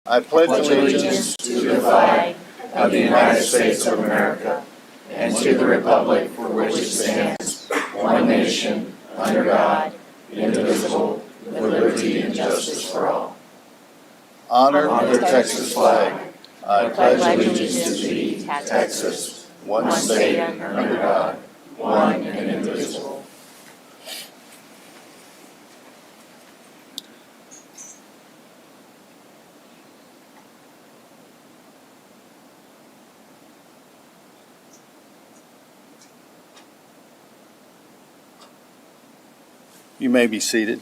I pledge allegiance to the flag of the United States of America and to the republic for which it stands, one nation, under God, indivisible, with liberty and justice for all. Honor the Texas flag. I pledge allegiance to thee, Texas, one state under God, one and indivisible. You may be seated.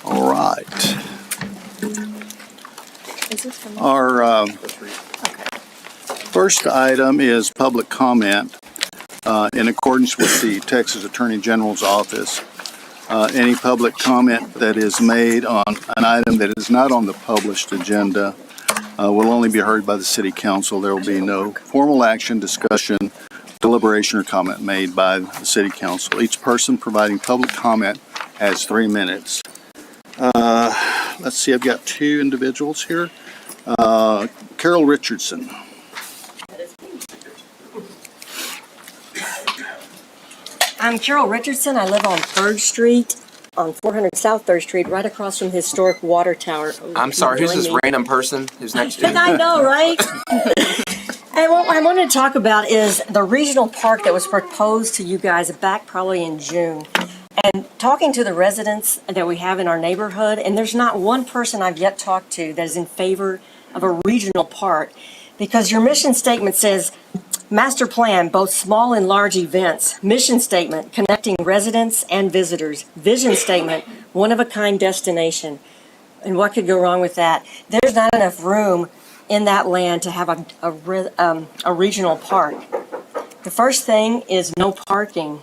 All right. Is this from Our first item is public comment. In accordance with the Texas Attorney General's office, any public comment that is made on an item that is not on the published agenda will only be heard by the City Council. There will be no formal action, discussion, deliberation, or comment made by the City Council. Each person providing public comment has 3 minutes. Let's see, I've got 2 individuals here. Carol Richardson. I'm Carol Richardson. I live on 3rd Street, on 400 South 3rd Street, right across from the historic water tower. I'm sorry, who's this random person who's next to you? I know, right? And what I wanted to talk about is the regional park that was proposed to you guys back probably in June. And talking to the residents that we have in our neighborhood, and there's not one person I've yet talked to that is in favor of a regional park, because your mission statement says, master plan, both small and large events. Mission statement, connecting residents and visitors. Vision statement, one-of-a-kind destination. And what could go wrong with that? There's not enough room in that land to have a regional park. The first thing is no parking.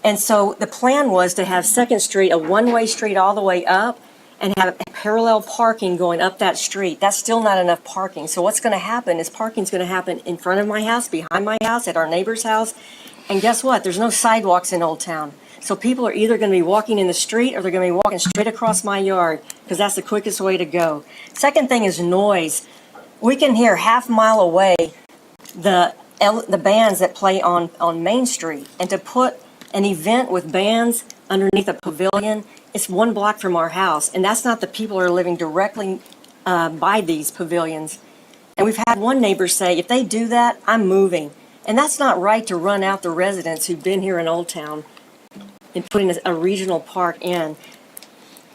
And so the plan was to have 2nd Street, a one-way street all the way up, and have parallel parking going up that street. That's still not enough parking. So what's going to happen is parking's going to happen in front of my house, behind my house, at our neighbor's house. And guess what? There's no sidewalks in Old Town. So people are either going to be walking in the street or they're going to be walking straight across my yard, because that's the quickest way to go. Second thing is noise. We can hear half-mile away the bands that play on Main Street. And to put an event with bands underneath a pavilion, it's 1 block from our house, and that's not the people who are living directly by these pavilions. And we've had one neighbor say, if they do that, I'm moving. And that's not right to run out the residents who've been here in Old Town and putting a regional park in.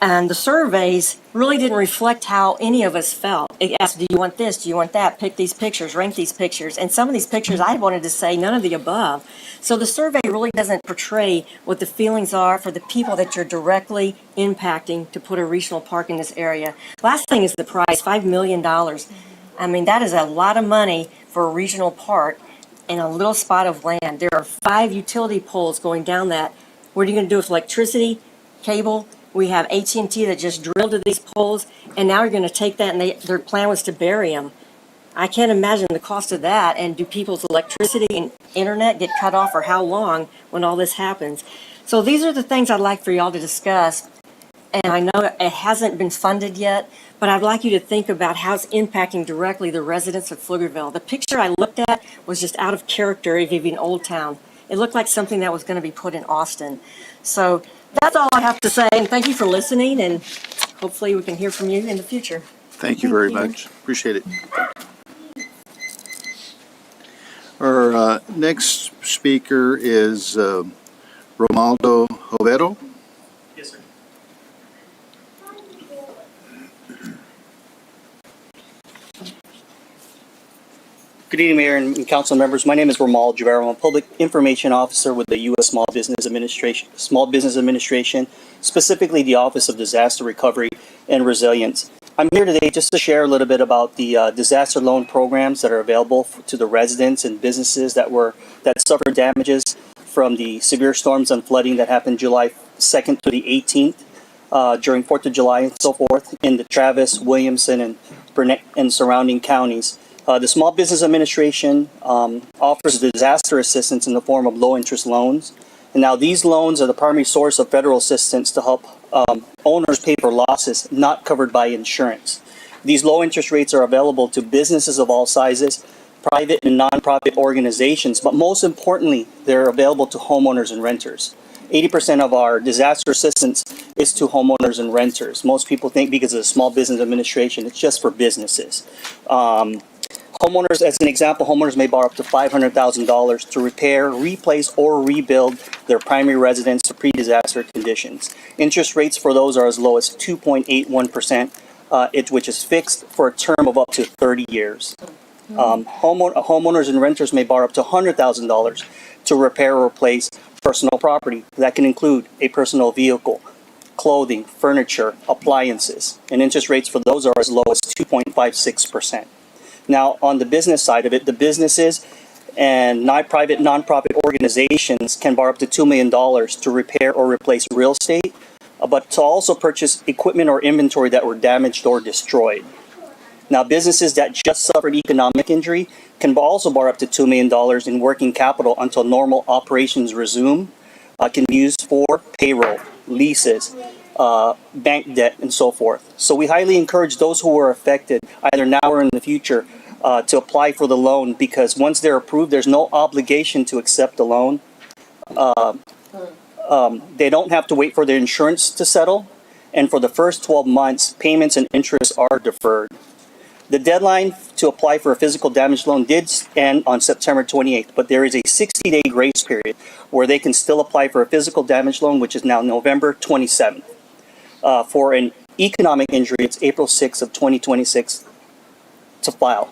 And the surveys really didn't reflect how any of us felt. It asked, do you want this? Do you want that? Pick these pictures, rank these pictures. And some of these pictures I wanted to say none of the above. So the survey really doesn't portray what the feelings are for the people that you're directly impacting to put a regional park in this area. Last thing is the price, $5 million. I mean, that is a lot of money for a regional park in a little spot of land. There are 5 utility poles going down that. What are you going to do with electricity, cable? We have AT&T that just drilled to these poles, and now you're going to take that, and their plan was to bury them. I can't imagine the cost of that, and do people's electricity and internet get cut off for how long when all this happens? So these are the things I'd like for y'all to discuss, and I know it hasn't been funded yet, but I'd like you to think about how it's impacting directly the residents of Pflugerville. The picture I looked at was just out of character of even Old Town. It looked like something that was going to be put in Austin. So that's all I have to say, and thank you for listening, and hopefully we can hear from you in the future. Thank you very much. Appreciate it. Our next speaker is Romaldo Jovero. Yes, sir. Good evening, Mayor and Council members. My name is Romal Jovero. I'm a Public Information Officer with the U.S. Small Business Administration, specifically the Office of Disaster Recovery and Resilience. I'm here today just to share a little bit about the disaster loan programs that are available to the residents and businesses that suffered damages from the severe storms and flooding that happened July 2nd to the 18th. during 4th of July and so forth in the Travis, Williamson, and Burnett and surrounding counties. The Small Business Administration offers disaster assistance in the form of low-interest loans. And now these loans are the primary source of federal assistance to help owners pay for losses not covered by insurance. These low interest rates are available to businesses of all sizes, private and nonprofit organizations, but most importantly, they're available to homeowners and renters. 80% of our disaster assistance is to homeowners and renters. Most people think because of the Small Business Administration, it's just for businesses. Homeowners, as an example, homeowners may borrow up to $500,000 to repair, replace, or rebuild their primary residence to pre-disaster conditions. Interest rates for those are as low as 2.81%, which is fixed for a term of up to 30 years. Homeowners and renters may borrow up to $100,000 to repair or replace personal property. That can include a personal vehicle, clothing, furniture, appliances, and interest rates for those are as low as 2.56%. Now, on the business side of it, the businesses and nonprofit organizations can borrow up to $2 million to repair or replace real estate, but to also purchase equipment or inventory that were damaged or destroyed. Now, businesses that just suffered economic injury can also borrow up to $2 million in working capital until normal operations resume, can be used for payroll, leases, bank debt, and so forth. So we highly encourage those who were affected, either now or in the future, to apply for the loan, because once they're approved, there's no obligation to accept the loan. They don't have to wait for their insurance to settle, and for the first 12 months, payments and interest are deferred. The deadline to apply for a physical damage loan did end on September 28th, but there is a 60-day grace period where they can still apply for a physical damage loan, which is now November 27th. For an economic injury, it's April 6th of 2026 to file.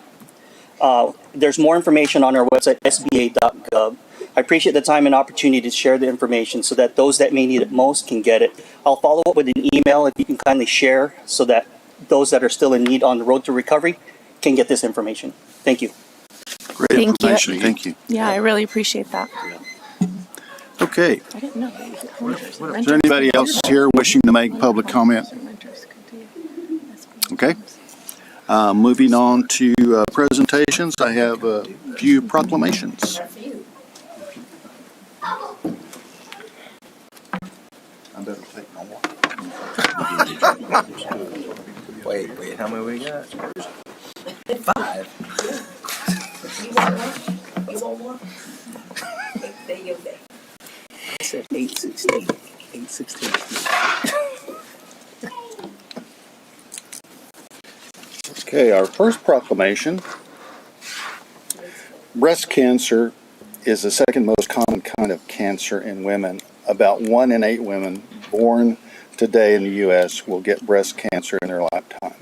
There's more information on our website, sba.gov. I appreciate the time and opportunity to share the information so that those that may need it most can get it. I'll follow up with an email if you can kindly share so that those that are still in need on the road to recovery can get this information. Thank you. Great Thank you. information. Thank you. Yeah, I really appreciate that. Okay. I didn't know. Is there anybody else here wishing to make public comment? Okay. Moving on to presentations, I have a few proclamations. I better take my walk. Wait, how many we got? 5. You want one? There you go. I said 816. 816. Okay, our first proclamation. Breast cancer is the second most common kind of cancer in women. About 1 in 8 women born today in the U.S. will get breast cancer in their lifetime.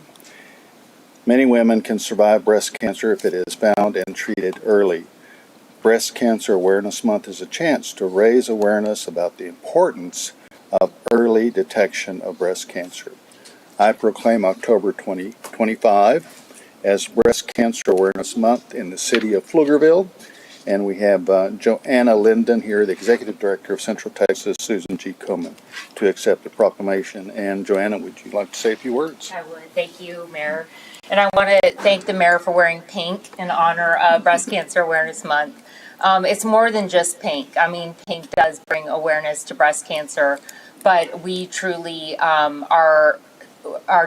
Many women can survive breast cancer if it is found and treated early. Breast Cancer Awareness Month is a chance to raise awareness about the importance of early detection of breast cancer. I proclaim October 2025 as Breast Cancer Awareness Month in the city of Pflugerville. And we have Joanna Linden here, the Executive Director of Central Texas, Susan G. Komen, to accept the proclamation. And Joanna, would you like to say a few words? I would. Thank you, Mayor. And I want to thank the Mayor for wearing pink in honor of Breast Cancer Awareness Month. It's more than just pink. I mean, pink does bring awareness to breast cancer, but we truly are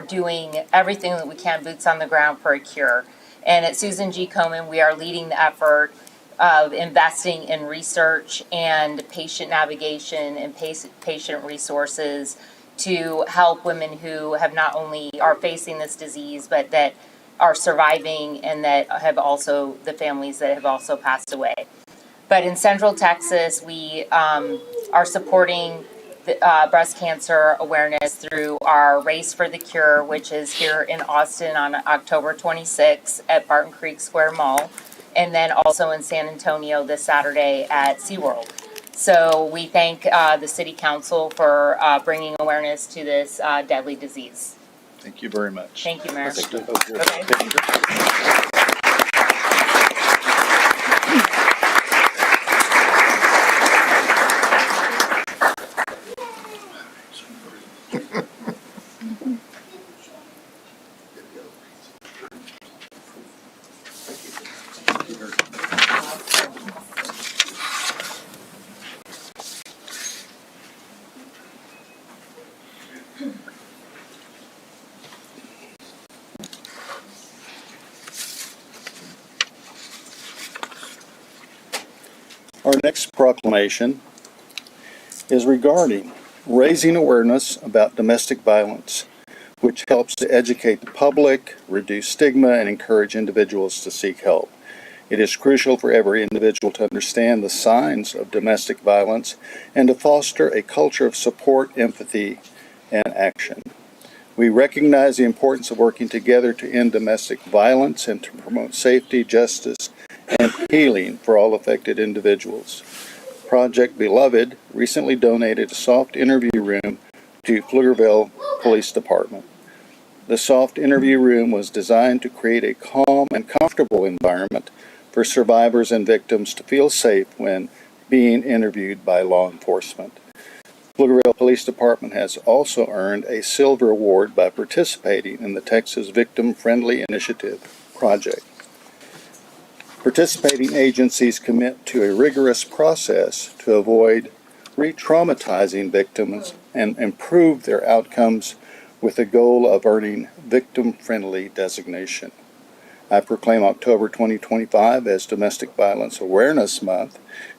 doing everything that we can, boots on the ground, for a cure. And at Susan G. Komen, we are leading the effort of investing in research and patient navigation and patient resources to help women who have not only are facing this disease, but that are surviving and that have also the families that have also passed away. But in Central Texas, we are supporting breast cancer awareness through our Race for the Cure, which is here in Austin on October 26th at Barton Creek Square Mall, and then also in San Antonio this Saturday at SeaWorld. So we thank the City Council for bringing awareness to this deadly disease. Thank you very much. Thank you, Mayor. Okay. Our next proclamation is regarding raising awareness about domestic violence, which helps to educate the public, reduce stigma, and encourage individuals to seek help. It is crucial for every individual to understand the signs of domestic violence and to foster a culture of support, empathy, and action. We recognize the importance of working together to end domestic violence and to promote safety, justice, and healing for all affected individuals. Project Beloved recently donated a soft interview room to Pflugerville Police Department. The soft interview room was designed to create a calm and comfortable environment for survivors and victims to feel safe when being interviewed by law enforcement. Pflugerville Police Department has also earned a silver award by participating in the Texas Victim Friendly Initiative project. Participating agencies commit to a rigorous process to avoid re-traumatizing victims and improve their outcomes with the goal of earning victim-friendly designation. I proclaim October 2025 as Domestic Violence Awareness Month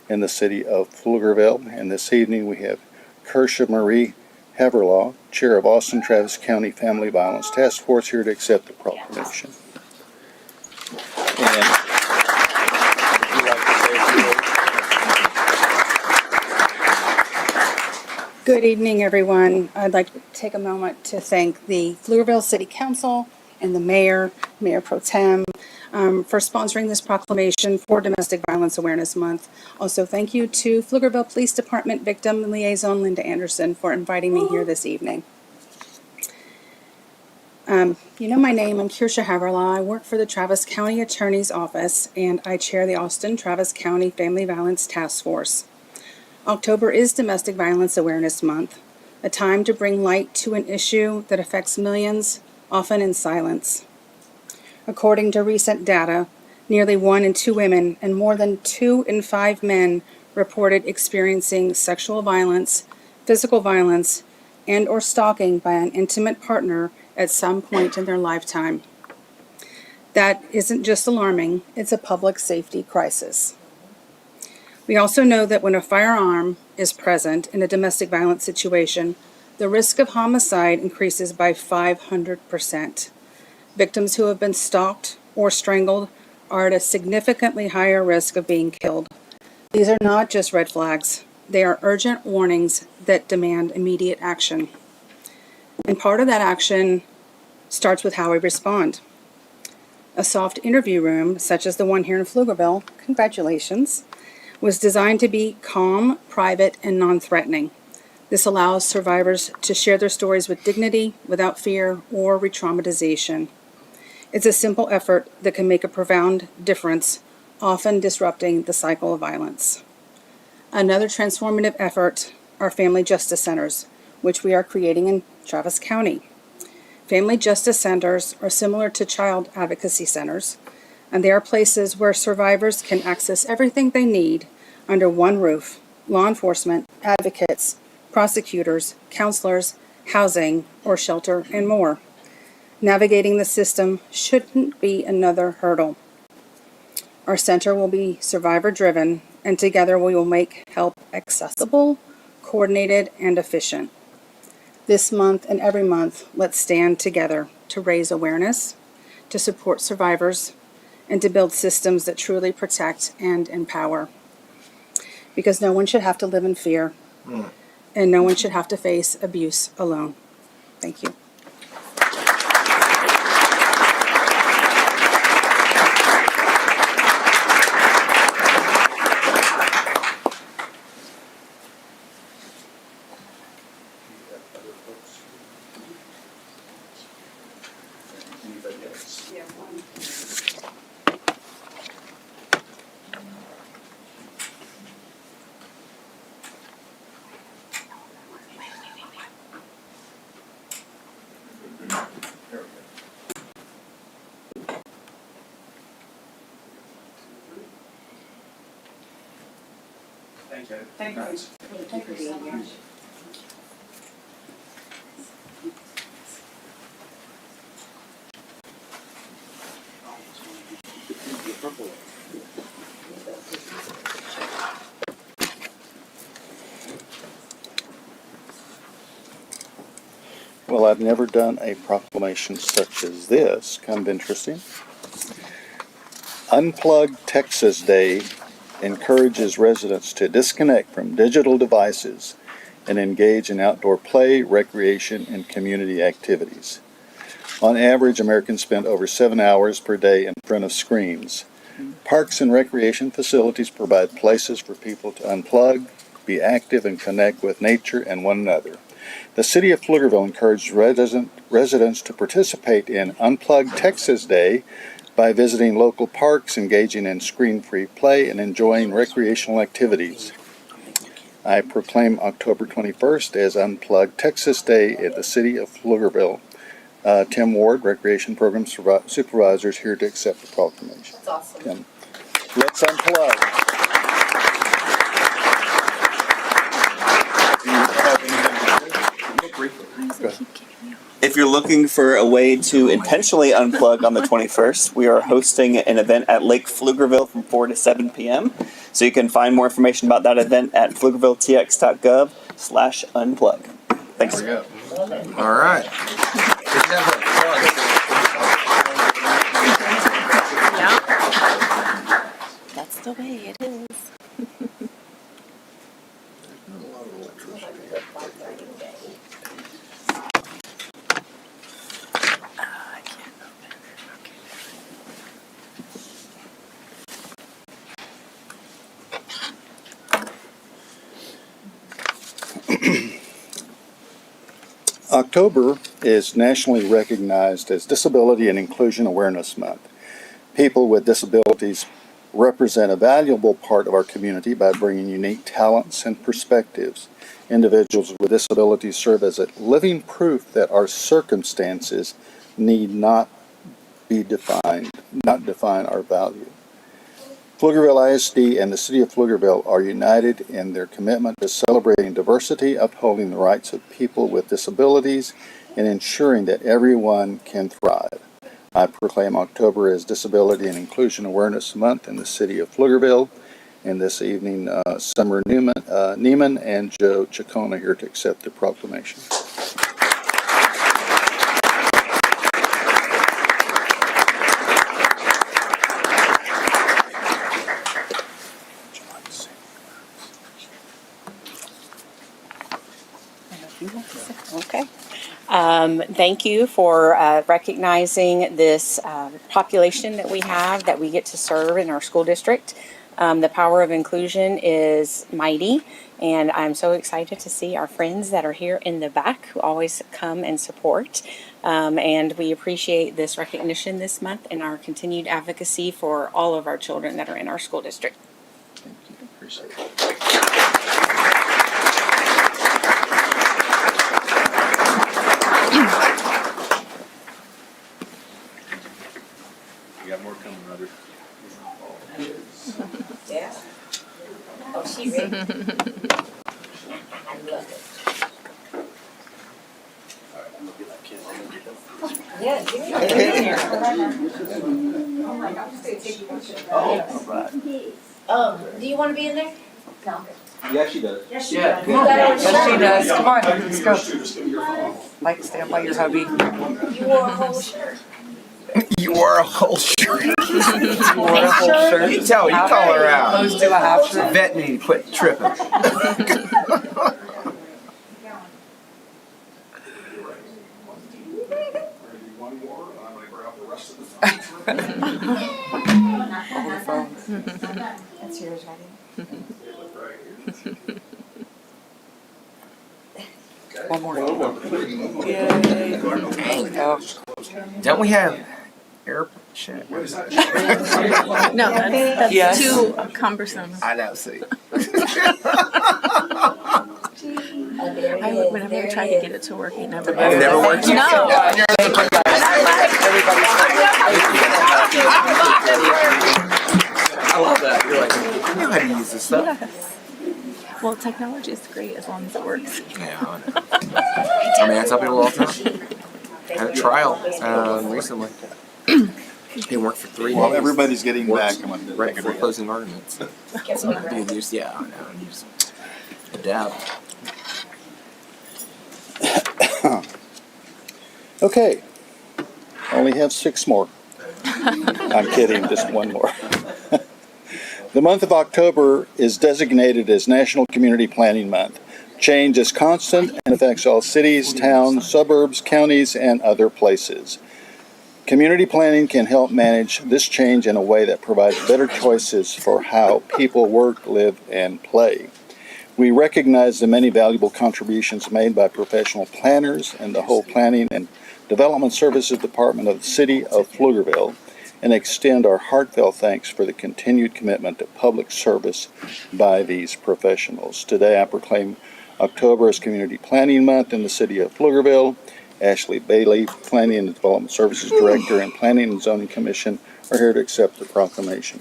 in the city of Pflugerville, and this evening we have Kersha Marie Haverlaw, Chair of Austin Travis County Family Violence Task Force, here to accept the proclamation. And would you like to say a few words? Good evening, everyone. I'd like to take a moment to thank the Pflugerville City Council and the Mayor Pro Tem, for sponsoring this proclamation for Domestic Violence Awareness Month. Also, thank you to Pflugerville Police Department Victim Liaison Linda Anderson for inviting me here this evening. You know my name, I'm Kersha Haverlaw. I work for the Travis County Attorney's Office, and I chair the Austin Travis County Family Violence Task Force. October is Domestic Violence Awareness Month, a time to bring light to an issue that affects millions, often in silence. According to recent data, nearly 1 in 2 women and more than 2 in 5 men reported experiencing sexual violence, physical violence, and or stalking by an intimate partner at some point in their lifetime. That isn't just alarming, it's a public safety crisis. We also know that when a firearm is present in a domestic violence situation, the risk of homicide increases by 500%. Victims who have been stalked or strangled are at a significantly higher risk of being killed. These are not just red flags. They are urgent warnings that demand immediate action. And part of that action starts with how we respond. A soft interview room, such as the one here in Pflugerville, congratulations, was designed to be calm, private, and non-threatening. This allows survivors to share their stories with dignity, without fear or re-traumatization. It's a simple effort that can make a profound difference, often disrupting the cycle of violence. Another transformative effort are family justice centers, which we are creating in Travis County. Family justice centers are similar to child advocacy centers, and they are places where survivors can access everything they need under one roof: law enforcement, advocates, prosecutors, counselors, housing, or shelter, and more. Navigating the system shouldn't be another hurdle. Our center will be survivor-driven, and together we will make help accessible, coordinated, and efficient. This month and every month, let's stand together to raise awareness, to support survivors, and to build systems that truly protect and empower. Because no one should have to live in fear, and no one should have to face abuse alone. Thank you. Thank you. Well, I've never done a proclamation such as this. Kind of interesting. Unplug Texas Day encourages residents to disconnect from digital devices and engage in outdoor play, recreation, and community activities. On average, Americans spend over 7 hours per day in front of screens. Parks and recreation facilities provide places for people to unplug, be active, and connect with nature and one another. The City of Pflugerville encouraged residents to participate in Unplug Texas Day by visiting local parks, engaging in screen-free play, and enjoying recreational activities. I proclaim October 21st as Unplug Texas Day at the City of Pflugerville. Tim Ward, Recreation Program Supervisor, is here to accept the proclamation. That's awesome. Tim, let's unplug. If you're looking for a way to intentionally unplug on the 21st, we are hosting an event at Lake Pflugerville from 4 to 7 p.m. So you can find more information about that event at pflugervilletx.gov/unplug. Thanks. There we go. All right. That's the way it is. October is nationally recognized as Disability and Inclusion Awareness Month. People with disabilities represent a valuable part of our community by bringing unique talents and perspectives. Individuals with disabilities serve as a living proof that our circumstances need not define our value. Pflugerville ISD and the City of Pflugerville are united in their commitment to celebrating diversity, upholding the rights of people with disabilities, and ensuring that everyone can thrive. I proclaim October as Disability and Inclusion Awareness Month in the City of Pflugerville. And this evening, Summer Neiman and Joe Chacona here to accept the proclamation. Okay. Thank you for recognizing this population that we have that we get to serve in our school district. The power of inclusion is mighty, and I'm so excited to see our friends that are here in the back who always come and support. And we appreciate this recognition this month and our continued advocacy for all of our children that are in our school district. Thank you. Appreciate it. You got more coming, brother. Yeah. Oh, she ready? I love it. Yeah, give me do you want to be in there? No. Yeah, she does. Yes, she does. Come on. Yes, she does. Come on, let's go. Like, stand by your hubby. You wore a whole shirt. You wore a whole shirt. You wore a whole shirt. You call her out. Opposed to a half shirt. Vet need to quit tripping. All the phones. That's yours, right? One more. Yay. Oh. Don't we have air shit? No, that's Yes. too cumbersome. I know, see. Whenever I try to get it to work, it never It never works. No. I love that. You're like, you know how to use this stuff. Yes. Well, technology is great as long as it works. Yeah, I know. I mean, I tell people all the time. I had a trial recently. Didn't work for 3 days. Well, everybody's getting back. I'm gonna Right take a before break. closing arguments. So you just, yeah, I know. You just adapt. Okay, only have 6 more. I'm kidding, just 1 more. The month of October is designated as National Community Planning Month. Change is constant and affects all cities, towns, suburbs, counties, and other places. Community planning can help manage this change in a way that provides better choices for how people work, live, and play. We recognize the many valuable contributions made by professional planners and the whole Planning and Development Services Department of the City of Pflugerville, and extend our heartfelt thanks for the continued commitment to public service by these professionals. Today I proclaim October as Community Planning Month in the City of Pflugerville. Ashley Bailey, Planning and Development Services Director and Planning and Zoning Commission are here to accept the proclamation.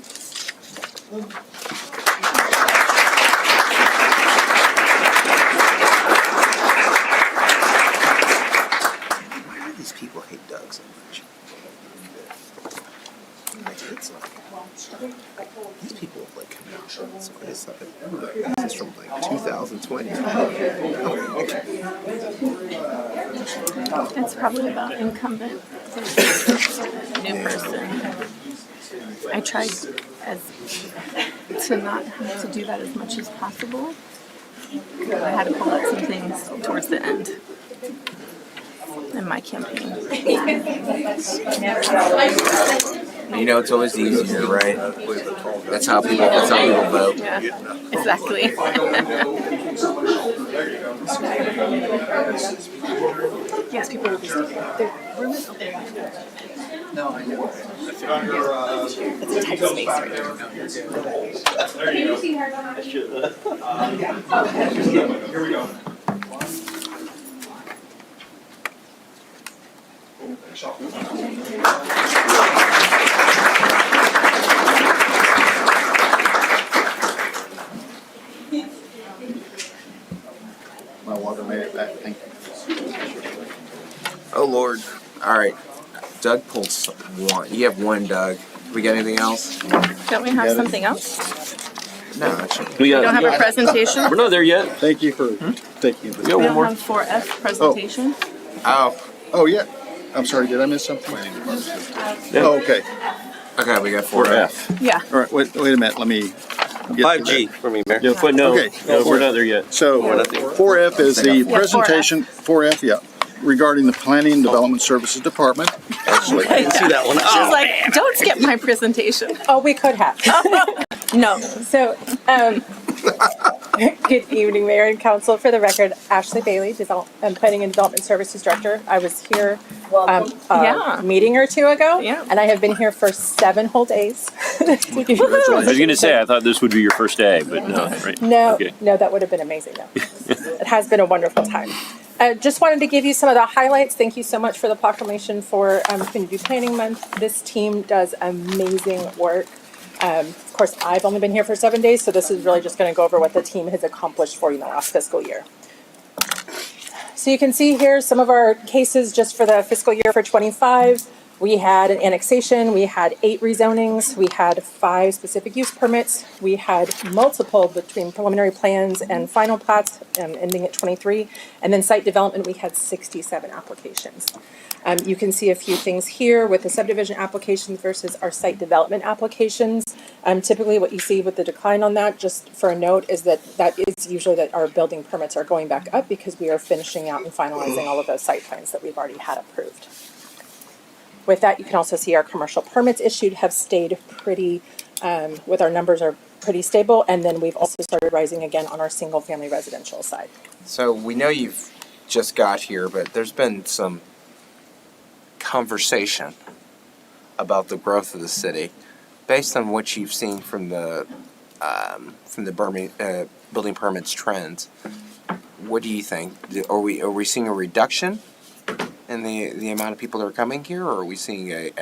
Why do these people hate Doug so much? Like, it's like, these people have like commercials. What is that? This is from like 2020. It's probably about incumbent new person. I tried to not have to do that as much as possible. But I had to pull out some things towards the end in my campaign. You know, it's always easier, right? That's how people vote. Yeah, exactly. Yes, people will be staying. The room is open. No, I know. It's a tight space right now. There you go. Here we go. My water made it back, thank you. Oh Lord! All right, Doug pulls 1. You have 1, Doug. We got anything else? Don't we have something else? No, actually. We don't have a presentation? We're not there yet. Thank you for taking this. Yeah, We one more. don't have 4F presentation? Oh, yeah. I'm sorry, did I miss something? Yeah. Oh, okay. Okay, we got 4F. Yeah. All right, wait a minute, let me get 5G to for me, Mayor. Yeah, But no, okay. no, we're not there yet. So, 4F is the Yeah, 4F. presentation, 4F, yeah, regarding the Planning and Development Services Department. Actually, I didn't see that one. She's like, don't skip my presentation. Oh, we could have. No. So, good evening, Mayor and Council. For the record, Ashley Bailey, Planning and Development Services Director. I was here Yeah. a meeting or 2 ago, Yeah. and I have been here for 7 whole days. I was going to say, I thought this would be your first day, but no, right? No, Okay. no, that would have been amazing, though. It has been a wonderful time. Just wanted to give you some of the highlights. Thank you so much for the proclamation for Community Planning Month. This team does amazing work. Of course, I've only been here for 7 days, so this is really just going to go over what the team has accomplished for you in the last fiscal year. So you can see here some of our cases just for the fiscal year for 25. We had an annexation, we had 8 rezonings, we had 5 specific use permits, we had multiple between preliminary plans and final plats, ending at 23, and then site development, we had 67 applications. You can see a few things here with the subdivision applications versus our site development applications. Typically what you see with the decline on that, just for a note, is that is usually that our building permits are going back up because we are finishing out and finalizing all of those site plans that we've already had approved. With that, you can also see our commercial permits issued have stayed pretty, with our numbers are pretty stable, and then we've also started rising again on our single-family residential side. So we know you've just got here, but there's been some conversation about the growth of the city, based on what you've seen from the building permits trends. What do you think? Are we seeing a reduction in the amount of people that are coming here, or are we seeing a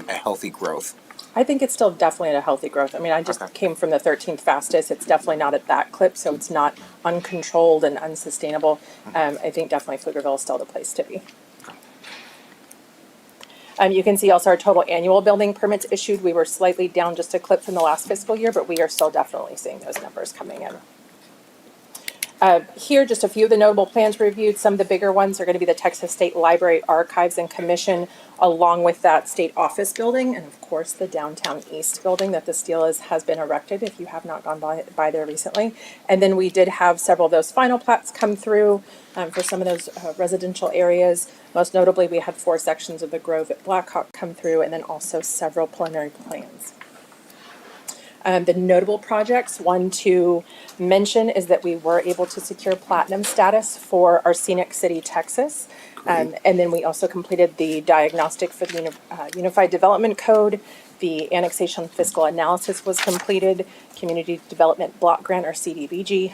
healthy growth? I think it's still definitely at a healthy growth. I mean, I just came from the 13th fastest. It's definitely not at that clip, so it's not uncontrolled and unsustainable. I think definitely Pflugerville is still the place to be. You can see also our total annual building permits issued. We were slightly down just a clip from the last fiscal year, but we are still definitely seeing those numbers coming in. Here, just a few of the notable plans reviewed. Some of the bigger ones are going to be the Texas State Library Archives and Commission, along with that state office building, and of course the downtown east building that the steel has been erected, if you have not gone by there recently. And then we did have several of those final plats come through for some of those residential areas. Most notably, we had 4 sections of the Grove at Blackhawk come through, and then also several preliminary plans. The notable projects, one to mention is that we were able to secure platinum status for our Scenic City, Texas. And then we also completed the diagnostic for the Unified Development Code. The annexation fiscal analysis was completed. Community Development Block Grant, or CDBG,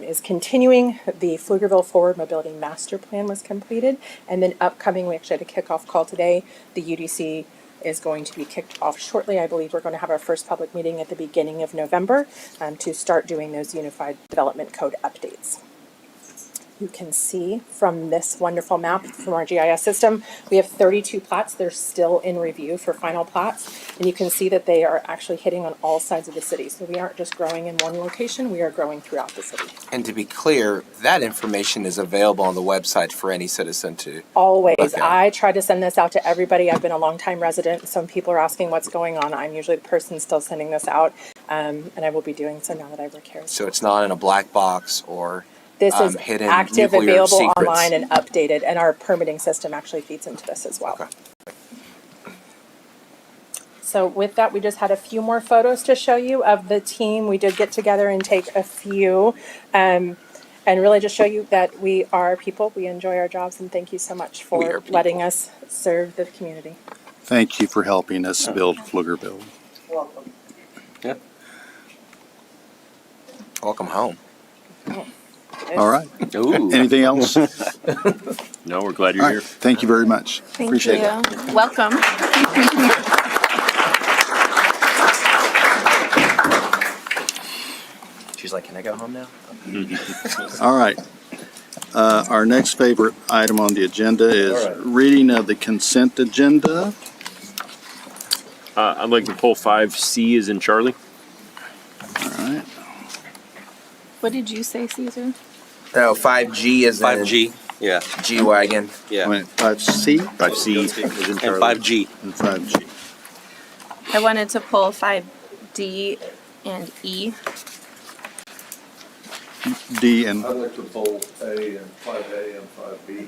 is continuing. The Pflugerville Forward Mobility Master Plan was completed. And then upcoming, we actually had a kickoff call today. The UDC is going to be kicked off shortly. I believe we're going to have our first public meeting at the beginning of November to start doing those Unified Development Code updates. You can see from this wonderful map from our GIS system, we have 32 plats. They're still in review for final plats. And you can see that they are actually hitting on all sides of the city. So we aren't just growing in one location, we are growing throughout the city. And to be clear, that information is available on the website for any citizen to Always. look at. I try to send this out to everybody. I've been a longtime resident. Some people are asking what's going on. I'm usually the person still sending this out. And I will be doing so now that I work here. So it's not in a black box or This is hidden active, nuclear available secrets. online, and updated, and our permitting system actually feeds into this as well. Okay. So with that, we just had a few more photos to show you of the team. We did get together and take a few, and really just show you that we are people. We enjoy our jobs, and thank you so much We are for people. letting us serve the community. Thank you for helping us build Pflugerville. Welcome home. All right. Ooh. Anything else? All No, we're glad you're right. here. Thank you very much. Thank Appreciate you. it. Welcome. She's like, can I go home now? All right. Our next favorite item on the agenda is reading of the consent agenda. I'd like to pull 5C as in Charlie. All right. What did you say, Caesar? No, 5G is 5G, yeah, G-Wagon. yeah. Wait, 5C 5C as in And Charlie. 5G. and 5G. I wanted to pull 5D and E. D and I'd like to pull A and 5A and 5B.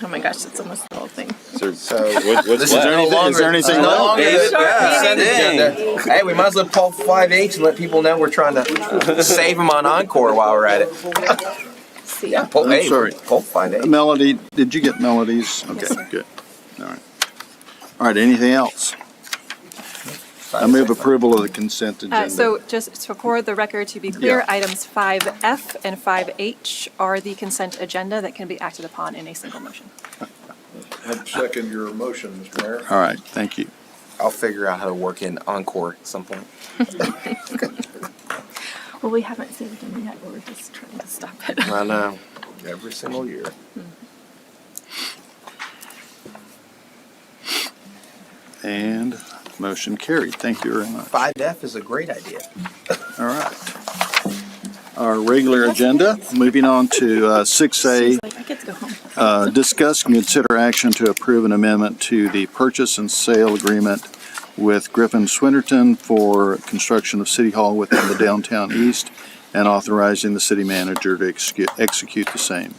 Oh my gosh, that's almost the whole thing. So, So what's this is left? no longer, is there anything no left? longer David, the yeah. consent Dang. agenda. Hey, we might as well pull 5H and let people know we're trying to save them on Encore while we're at it. C. Yeah, pull I'm A. sorry. Pull 5A. Melody. Did you get Melody's? Okay, good. All right. All right. Anything else? I move approval of the consent agenda. So just for the record, to be clear, Yeah. items 5F and 5H are the consent agenda that can be acted upon in a single motion. I'd second your motion, Mr. Mayor. All right. Thank you. I'll figure out how to work in Encore at some point. Well, we haven't saved them yet. We're just trying to stop it. I know. Every single year. And motion carried. Thank you very much. 5F is a great idea. All right. Our regular agenda, moving on to 6A. She's like, I get to go home. Discuss and consider action to approve an amendment to the purchase and sale agreement with Griffin Swinnerton for construction of City Hall within the downtown east and authorizing the city manager to execute the same.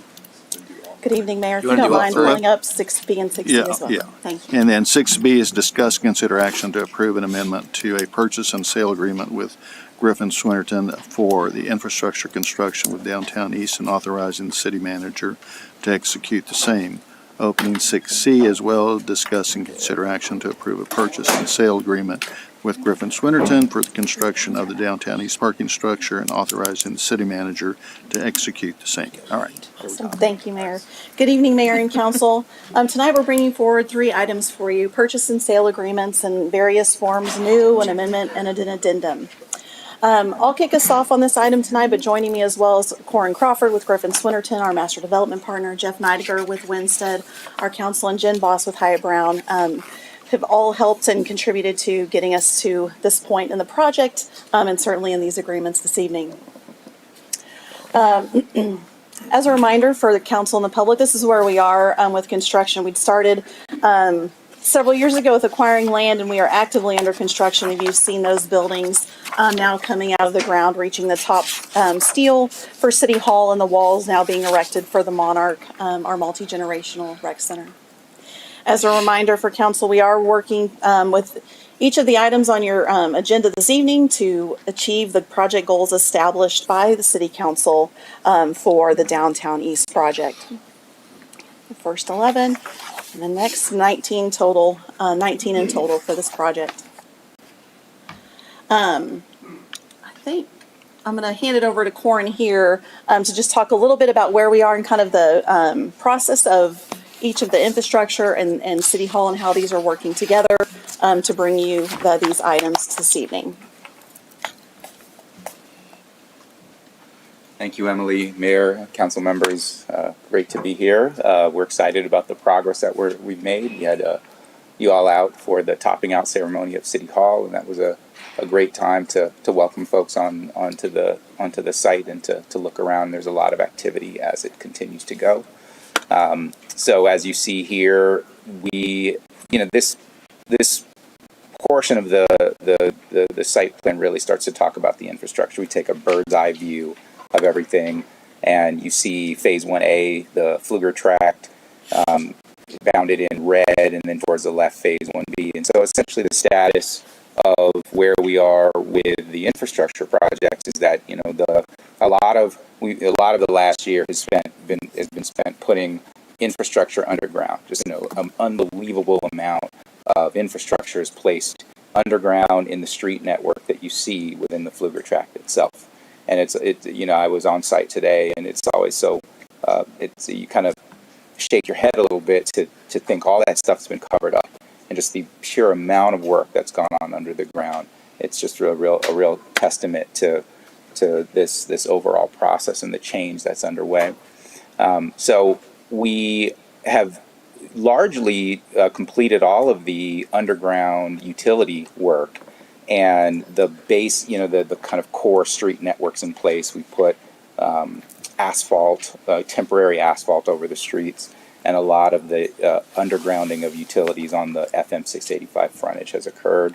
Good evening, Mayor. If You you wanna don't do all mind three? pulling up 6B and 6D as well. Yeah. Thank you. And then 6B is discuss, consider action to approve an amendment to a purchase and sale agreement with Griffin Swinnerton for the infrastructure construction with downtown east and authorizing the city manager to execute the same. Opening 6C as well as discuss and consider action to approve a purchase and sale agreement with Griffin Swinnerton for the construction of the downtown east parking structure and authorizing the city manager to execute the same. All right. Awesome. Thank you, Mayor. Good evening, Mayor and Council. Tonight, we're bringing forward 3 items for you: purchase and sale agreements in various forms, new, an amendment, and an addendum. I'll kick us off on this item tonight, but joining me as well is Corin Crawford with Griffin Swinnerton, our master development partner, Jeff Neidiger with Winstead, our council, and Jen Boss with Hyatt Brown. Have all helped and contributed to getting us to this point in the project, and certainly in these agreements this evening. As a reminder for the council and the public, this is where we are with construction. We'd started several years ago with acquiring land, and we are actively under construction. You've seen those buildings now coming out of the ground, reaching the top steel for City Hall, and the walls now being erected for the Monarch, our multi-generational rec center. As a reminder for council, we are working with each of the items on your agenda this evening to achieve the project goals established by the City Council for the Downtown East project. The first 11, and the next 19 total, 19 in total for this project. I think I'm going to hand it over to Corin here to just talk a little bit about where we are in kind of the process of each of the infrastructure and City Hall and how these are working together to bring you these items this evening. Thank you, Emily, Mayor, Council members. Great to be here. We're excited about the progress that we've made. We had you all out for the topping out ceremony at City Hall, and that was a great time to welcome folks onto the site and to look around. There's a lot of activity as it continues to go. So as you see here, this portion of the site plan really starts to talk about the infrastructure. We take a bird's eye view of everything, and you see Phase 1A, the Pfluger tract, bounded in red, and then towards the left, Phase 1B. And so essentially the status of where we are with the infrastructure project is that a lot of the last year has been spent putting infrastructure underground. Just an unbelievable amount of infrastructure is placed underground in the street network that you see within the Pfluger tract itself. And I was on site today, and it's always so you kind of shake your head a little bit to think all that stuff's been covered up, and just the sheer amount of work that's gone on under the ground. It's just a real testament to this overall process and the change that's underway. So we have largely completed all of the underground utility work, and the base, the kind of core street networks in place. We put asphalt, temporary asphalt over the streets, and a lot of the undergrounding of utilities on the FM 685 frontage has occurred.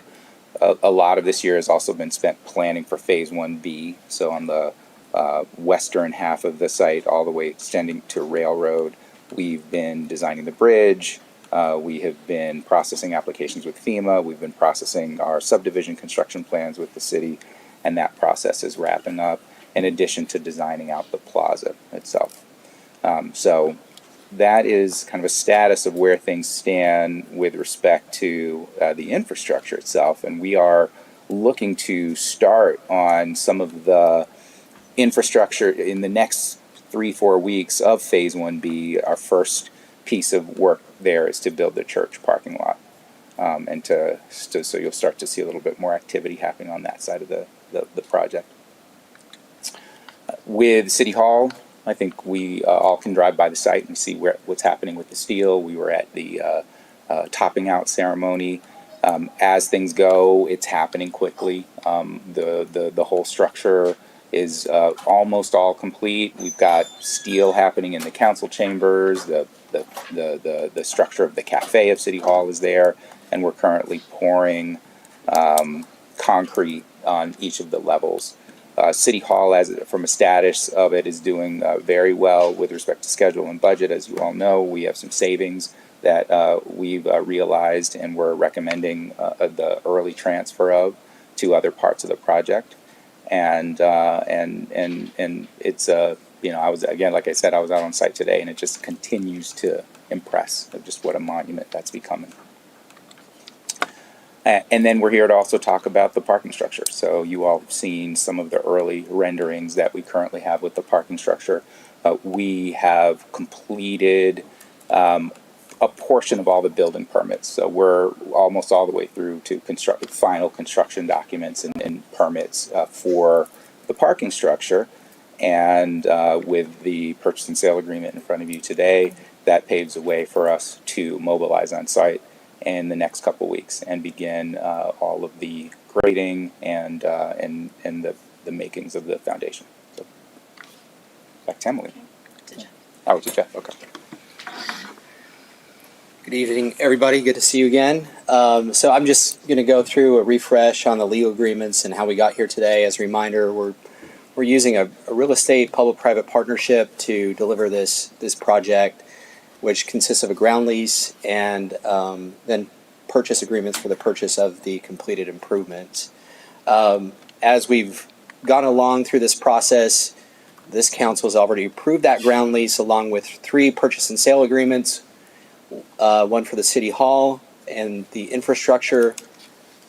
A lot of this year has also been spent planning for Phase 1B, so on the western half of the site, all the way extending to Railroad. We've been designing the bridge. We have been processing applications with FEMA. We've been processing our subdivision construction plans with the city, and that process is wrapping up, in addition to designing out the plaza itself. So that is kind of a status of where things stand with respect to the infrastructure itself, and we are looking to start on some of the infrastructure in the next 3-4 weeks of Phase 1B. Our first piece of work there is to build the church parking lot, and so you'll start to see a little bit more activity happening on that side of the project. With City Hall, I think we all can drive by the site and see what's happening with the steel. We were at the topping out ceremony. As things go, it's happening quickly. The whole structure is almost all complete. We've got steel happening in the council chambers. The structure of the cafe of City Hall is there, and we're currently pouring concrete on each of the levels. City Hall, from a status of it, is doing very well with respect to schedule and budget. As you all know, we have some savings that we've realized, and we're recommending the early transfer of to other parts of the project. And it's I was, again, like I said, I was out on site today, and it just continues to impress of just what a monument that's becoming. And then we're here to also talk about the parking structure. So you all have seen some of the early renderings that we currently have with the parking structure. We have completed a portion of all the building permits. So we're almost all the way through to final construction documents and permits for the parking structure. And with the purchase and sale agreement in front of you today, that paves the way for us to mobilize on site in the next couple weeks and begin all of the grading and the makings of the foundation. So. Back to Emily. Oh, to Jeff. Okay. Good evening, everybody. Good to see you again. So I'm just going to go through a refresh on the legal agreements and how we got here today. As a reminder, we're using a real estate public-private partnership to deliver this project, which consists of a ground lease and then purchase agreements for the purchase of the completed improvements. As we've gone along through this process, this council has already approved that ground lease along with 3 purchase and sale agreements, one for the city hall and the infrastructure,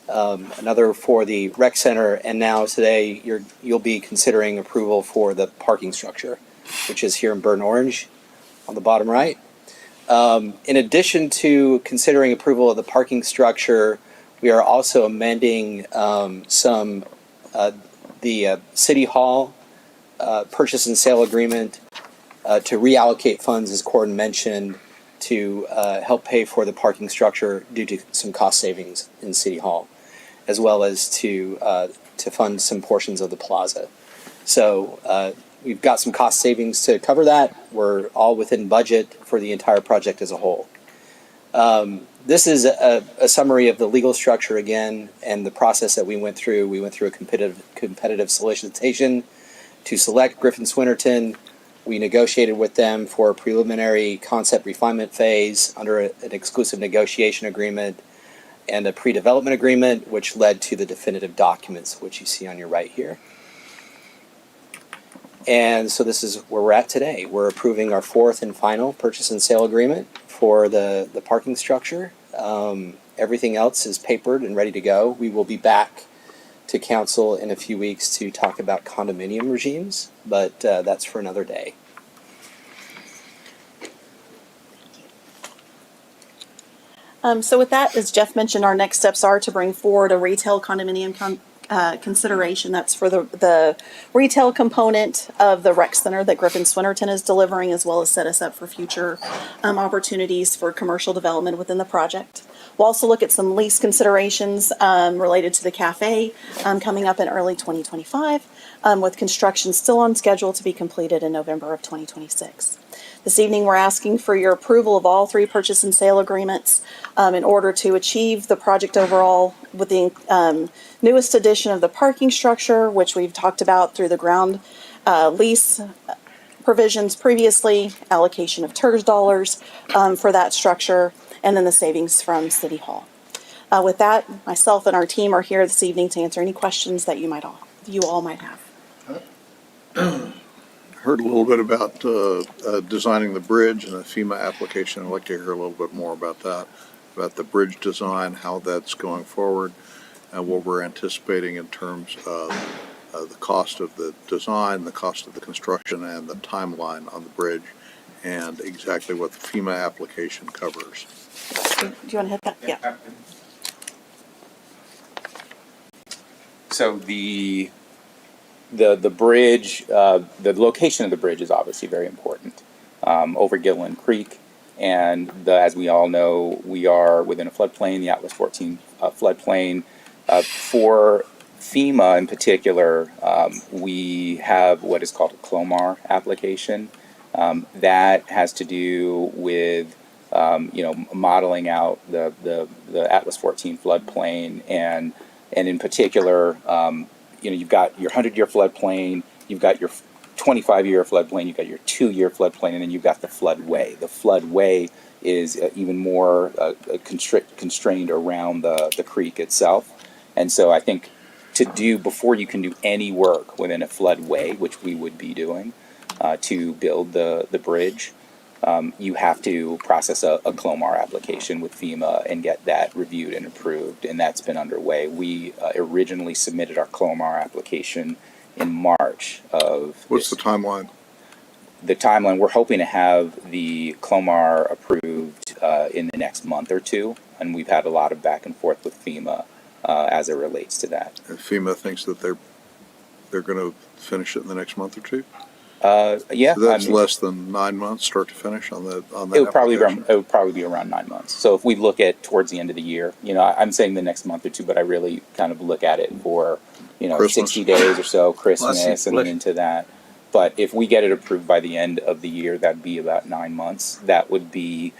another for the rec center, and now today you'll be considering approval for the parking structure, which is here in Burnt Orange on the bottom right. In addition to considering approval of the parking structure, we are also amending the city hall purchase and sale agreement to reallocate funds, as Gordon mentioned, to help pay for the parking structure due to some cost savings in City Hall, as well as to fund some portions of the plaza. So we've got some cost savings to cover that. We're all within budget for the entire project as a whole. This is a summary of the legal structure again and the process that we went through. We went through a competitive solicitation to select Griffin Swinnerton. We negotiated with them for a preliminary concept refinement phase under an exclusive negotiation agreement and a pre-development agreement, which led to the definitive documents, which you see on your right here. And so this is where we're at today. We're approving our 4th and final purchase and sale agreement for the parking structure. Everything else is papered and ready to go. We will be back to council in a few weeks to talk about condominium regimes, but that's for another day. So with that, as Jeff mentioned, our next steps are to bring forward a retail condominium consideration. That's for the retail component of the rec center that Griffin Swinnerton is delivering, as well as set us up for future opportunities for commercial development within the project. We'll also look at some lease considerations related to the cafe coming up in early 2025, with construction still on schedule to be completed in November of 2026. This evening, we're asking for your approval of all 3 purchase and sale agreements in order to achieve the project overall with the newest addition of the parking structure, which we've talked about through the ground lease provisions previously, allocation of TERS dollars for that structure, and then the savings from City Hall. With that, myself and our team are here this evening to answer any questions that you all might have. Heard a little bit about designing the bridge and the FEMA application. I'd like to hear a little bit more about that, about the bridge design, how that's going forward, and what we're anticipating in terms of the cost of the design, the cost of the construction, and the timeline on the bridge, and exactly what the FEMA application covers. Do you want to hit that? Yeah. So the bridge, the location of the bridge is obviously very important, over Gilliland Creek. And as we all know, we are within a floodplain, the Atlas 14 floodplain. For FEMA in particular, we have what is called a CLOMAR application. That has to do with modeling out the Atlas 14 floodplain, and in particular, you've got your 100-year floodplain, you've got your 25-year floodplain, you've got your 2-year floodplain, and then you've got the floodway. The floodway is even more constrained around the creek itself. And so I think before you can do any work within a floodway, which we would be doing to build the bridge, you have to process a CLOMAR application with FEMA and get that reviewed and approved, and that's been underway. We originally submitted our CLOMAR application in March of... What's the timeline? The timeline, we're hoping to have the CLOMAR approved in the next month or 2, and we've had a lot of back and forth with FEMA as it relates to that. And FEMA thinks that they're going to finish it in the next month or 2? Yeah. So that's less than 9 months, start to finish on that. It would probably be around 9 months. So if we look at towards the end of the year, I'm saying the next month or 2, but I really kind of look at it for, Christmas. 60 days or so, Christmas, and then into that. But if we get it approved by the end of the year, that'd be about 9 months. That would be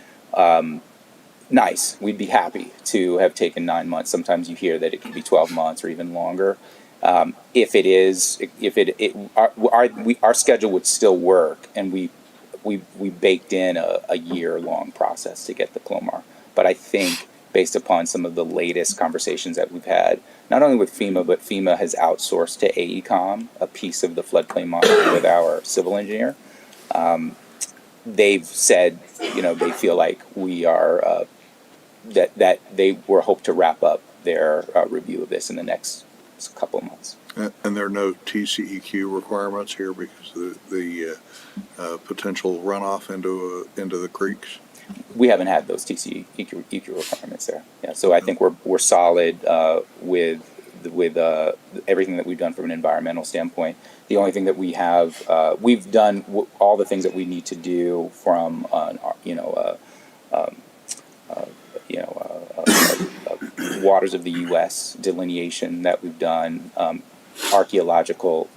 nice. We'd be happy to have taken 9 months. Sometimes you hear that it could be 12 months or even longer. Our schedule would still work, and we baked in a year-long process to get the Clomar. But I think, based upon some of the latest conversations that we've had, not only with FEMA, but FEMA has outsourced to AECOM a piece of the floodplain monitoring with our civil engineer. They've said, they feel like we are, that they were hope to wrap up their review of this in the next couple of months. And there are no TCEQ requirements here because the potential runoff into the creeks? We haven't had those TCEQ requirements there. Yeah, so I think we're solid with everything that we've done from an environmental standpoint. The only thing that we have, we've done all the things that we need to do from waters of the U.S. delineation that we've done, archaeological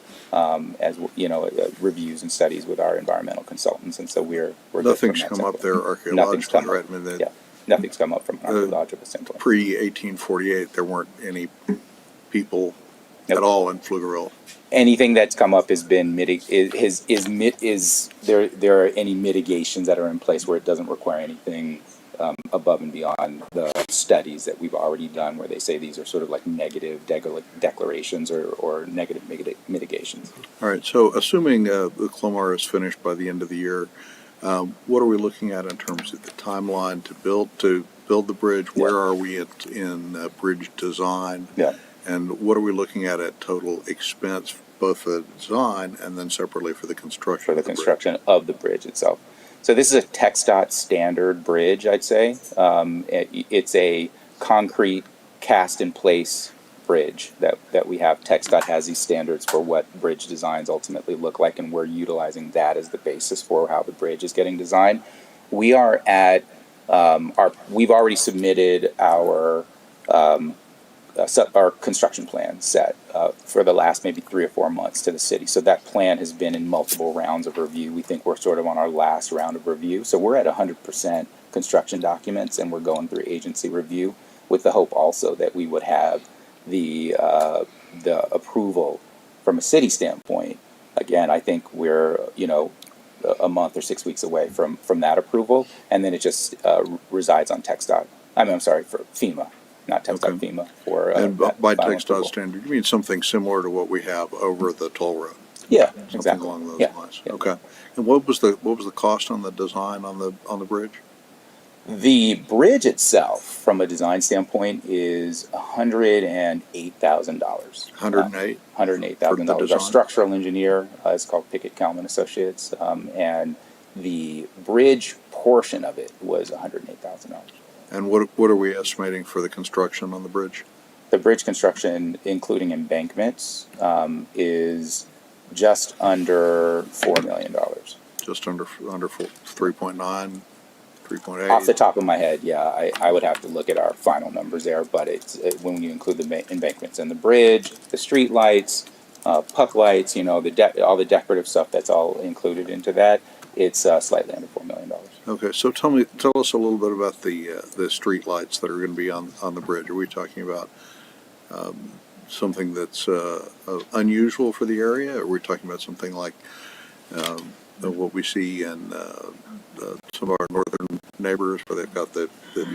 reviews and studies with our environmental consultants, and so we're nothing's come up there archaeologically, right? I mean, nothing's come up from an archaeological standpoint. Pre-1848, there weren't any people at all in Pflugerville. Anything that's come up has been there are any mitigations that are in place where it doesn't require anything above and beyond the studies that we've already done, where they say these are sort of like negative declarations or negative mitigations. All right. So, assuming the Clomar is finished by the end of the year, what are we looking at in terms of the timeline to build the bridge? Where are we in bridge design? Yeah. And what are we looking at total expense, both for the design and then separately for the construction? For the construction of the bridge itself. So this is a TxDOT standard bridge, I'd say. It's a concrete cast-in-place bridge that we have. TxDOT has these standards for what bridge designs ultimately look like, and we're utilizing that as the basis for how the bridge is getting designed. We are at we've already submitted our construction plan set for the last maybe 3 or 4 months to the city. So that plan has been in multiple rounds of review. We think we're sort of on our last round of review. So we're at 100% construction documents, and we're going through agency review with the hope also that we would have the approval from a city standpoint. Again, I think we're a month or 6 weeks away from that approval, and then it just resides on TxDOT. I'm sorry, for FEMA. Not TxDOT, okay. FEMA for and by TxDOT standard, you mean something similar to what we have over the toll road? Yeah, something exactly. along those lines. Yeah. Okay. And what was the cost on the design on the bridge? The bridge itself, from a design standpoint, is $108,000. $108,000. Our structural engineer is called Pickett Kalman Associates, and the bridge portion of it was $108,000. And what are we estimating for the construction on the bridge? The bridge construction, including embankments, is just under $4 million. Just under 3.9, 3.8? Off the top of my head, yeah. I would have to look at our final numbers there, but when you include the embankments and the bridge, the street lights, puck lights, all the decorative stuff that's all included into that, it's slightly under $4 million. Okay, so tell us a little bit about the street lights that are going to be on the bridge. Are we talking about something that's unusual for the area? Or are we talking about something like what we see in some of our northern neighbors, where they've got the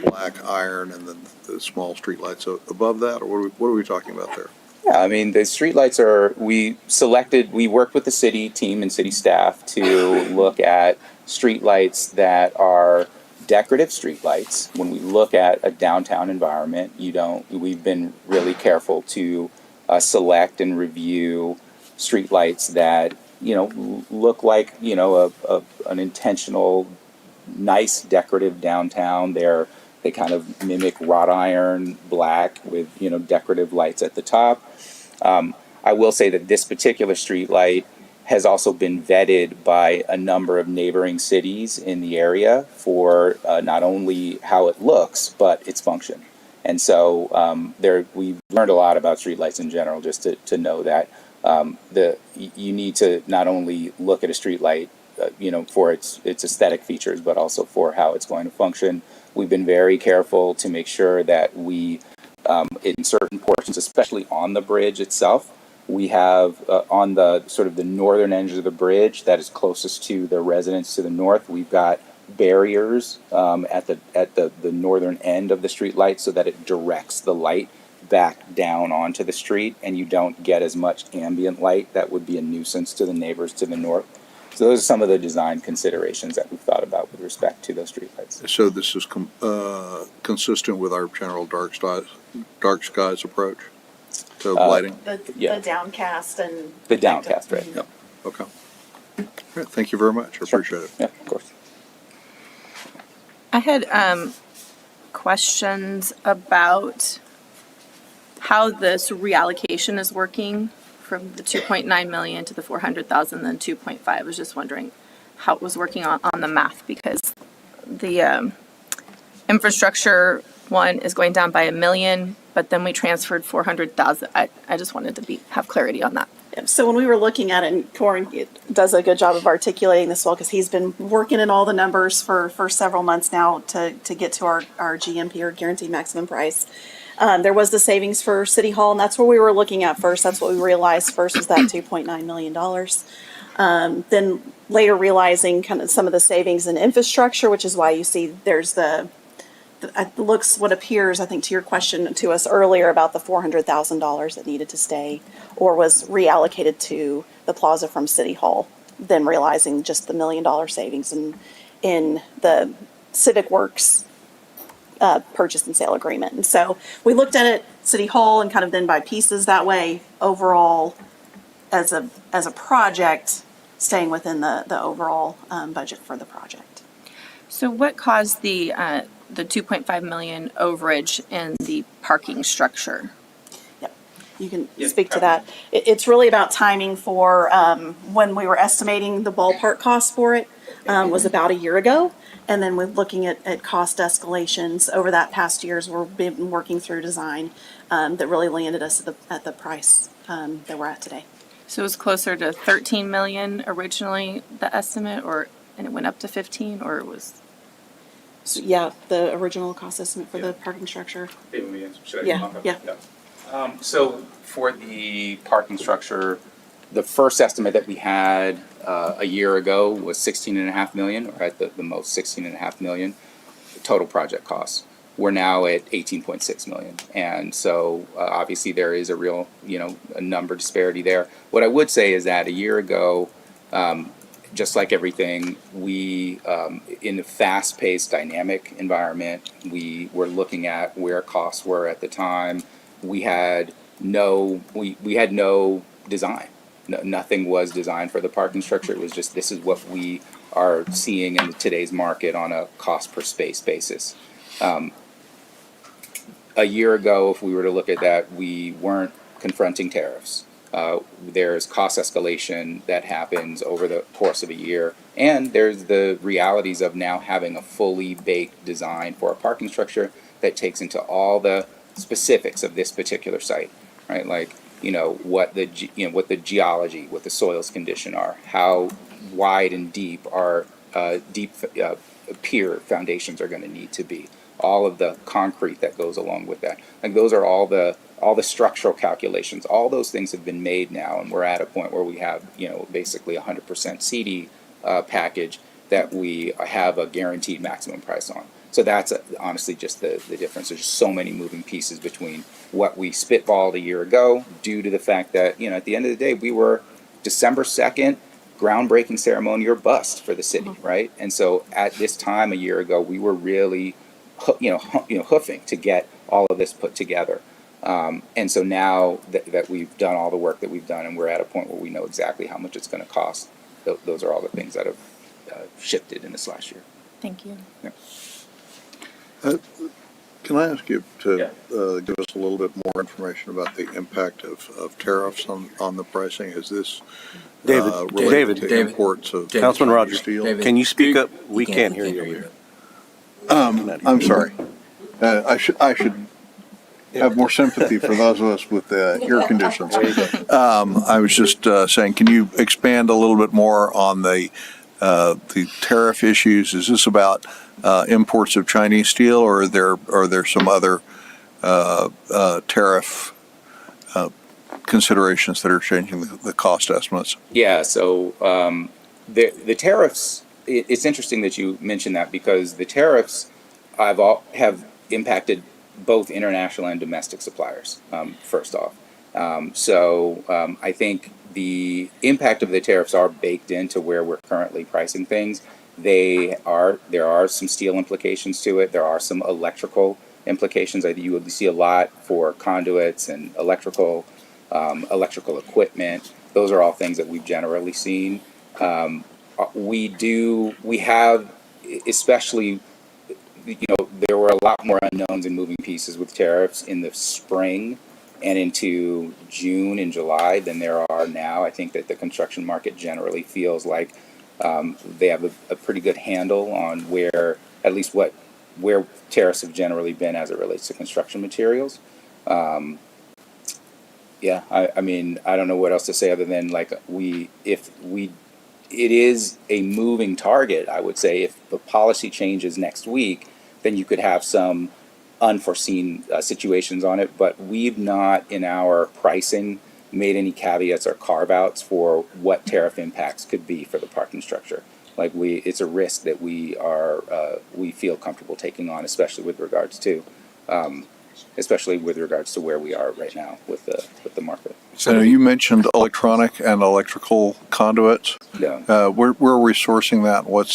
black iron and then the small street lights above that? Or what are we talking about there? Yeah, I mean, the streetlights we worked with the city team and city staff to look at streetlights that are decorative streetlights. When we look at a downtown environment, we've been really careful to select and review streetlights that, look like, an intentional, nice decorative downtown. They kind of mimic wrought iron black with, decorative lights at the top. I will say that this particular street light has also been vetted by a number of neighboring cities in the area for not only how it looks, but its function. And so we've learned a lot about streetlights in general, just to know that You need to not only look at a street light, for its aesthetic features, but also for how it's going to function. We've been very careful to make sure that we, in certain portions, especially on the bridge itself, we have on the sort of the northern edge of the bridge that is closest to the residents to the north. We've got barriers at the northern end of the street light so that it directs the light back down onto the street, and you don't get as much ambient light that would be a nuisance to the neighbors to the north. So those are some of the design considerations that we've thought about with respect to those streetlights. So this is consistent with our general dark skies approach to lighting? The downcast and. The downcast, right? Yep. Okay. All right, thank you very much. I appreciate it. Yeah, of course. I had questions about how this reallocation is working from the 2.9 million to the 400,000, then 2.5. I was just wondering how it was working on the math, because the infrastructure one is going down by $1 million, but then we transferred 400,000. I just wanted to have clarity on that. So when we were looking at it, and Corin does a good job of articulating this well, because he's been working in all the numbers for several months now to get to our GMP, or guaranteed maximum price. There was the savings for City Hall, and that's what we were looking at first. That's what we realized first, was that $2.9 million. Then later realizing kind of some of the savings in infrastructure, which is why you see there's what appears, I think, to your question to us earlier about the $400,000 that needed to stay or was reallocated to the plaza from City Hall, then realizing just the $1 million savings in the Civic Works purchase and sale agreement. And so we looked at it, City Hall, and kind of then by pieces that way, overall, as a project, staying within the overall budget for the project. So what caused the 2.5 million overage in the parking structure? Yep, you can speak to that. It's really about timing for when we were estimating the ballpark cost for it was about a year ago. And then we're looking at cost escalations over that past years. We've been working through design that really landed us at the price that we're at today. So it was closer to 13 million originally, the estimate, and it went up to 15, or it was? So, yeah, the original cost estimate for the parking structure. Should I Yeah, come up? yeah. So for the parking structure, the first estimate that we had a year ago was 16.5 million, or at the most 16.5 million total project costs. We're now at 18.6 million, and so obviously there is a real, a number disparity there. What I would say is that a year ago, just like everything, we in a fast-paced, dynamic environment, we were looking at where costs were at the time. We had no design. No, nothing was designed for the parking structure. It was just, this is what we are seeing in today's market on a cost per space basis. A year ago, if we were to look at that, we weren't confronting tariffs. There's cost escalation that happens over the course of a year, and there's the realities of now having a fully baked design for a parking structure that takes into all the specifics of this particular site, right? Like, what the geology, what the soils condition are, how wide and deep our pier foundations are going to need to be, all of the concrete that goes along with that. Like, those are all the structural calculations. All those things have been made now, and we're at a point where we have basically 100% CD package that we have a guaranteed maximum price on. So that's honestly just the difference. There's just so many moving pieces between what we spitballed a year ago, due to the fact that, at the end of the day, we were December 2nd, groundbreaking ceremony or bust for the city, right? And so at this time a year ago, we were really, hoofing to get all of this put together. And so now that we've done all the work that we've done, and we're at a point where we know exactly how much it's going to cost, those are all the things that have shifted in this last year. Thank you. Yeah. Can I ask you to give us a little bit more information about the impact of tariffs on the pricing? Is this related to imports of Councilman Rogers, steel? can you speak up? We can't hear you over here. I'm sorry. I should have more sympathy for those of us with ear conditions. I was just saying, can you expand a little bit more on the tariff issues? Is this about imports of Chinese steel, or are there some other tariff considerations that are changing the cost estimates? Yeah, so the tariffs, it's interesting that you mentioned that, because the tariffs have impacted both international and domestic suppliers, first off. I think the impact of the tariffs are baked into where we're currently pricing things. There are some steel implications to it. There are some electrical implications. I think you will see a lot for conduits and electrical equipment. Those are all things that we've generally seen. We have, especially, there were a lot more unknowns and moving pieces with tariffs in the spring and into June and July than there are now. I think that the construction market generally feels like they have a pretty good handle on where tariffs have generally been as it relates to construction materials. I mean, I don't know what else to say other than it is a moving target. I would say if the policy changes next week, then you could have some unforeseen situations on it. But we've not, in our pricing, made any caveats or carve outs for what tariff impacts could be for the parking structure. It's a risk that we feel comfortable taking on, especially with regards to where we are right now with the market. So you mentioned electronic and electrical conduits. Yeah. Where are we sourcing that? What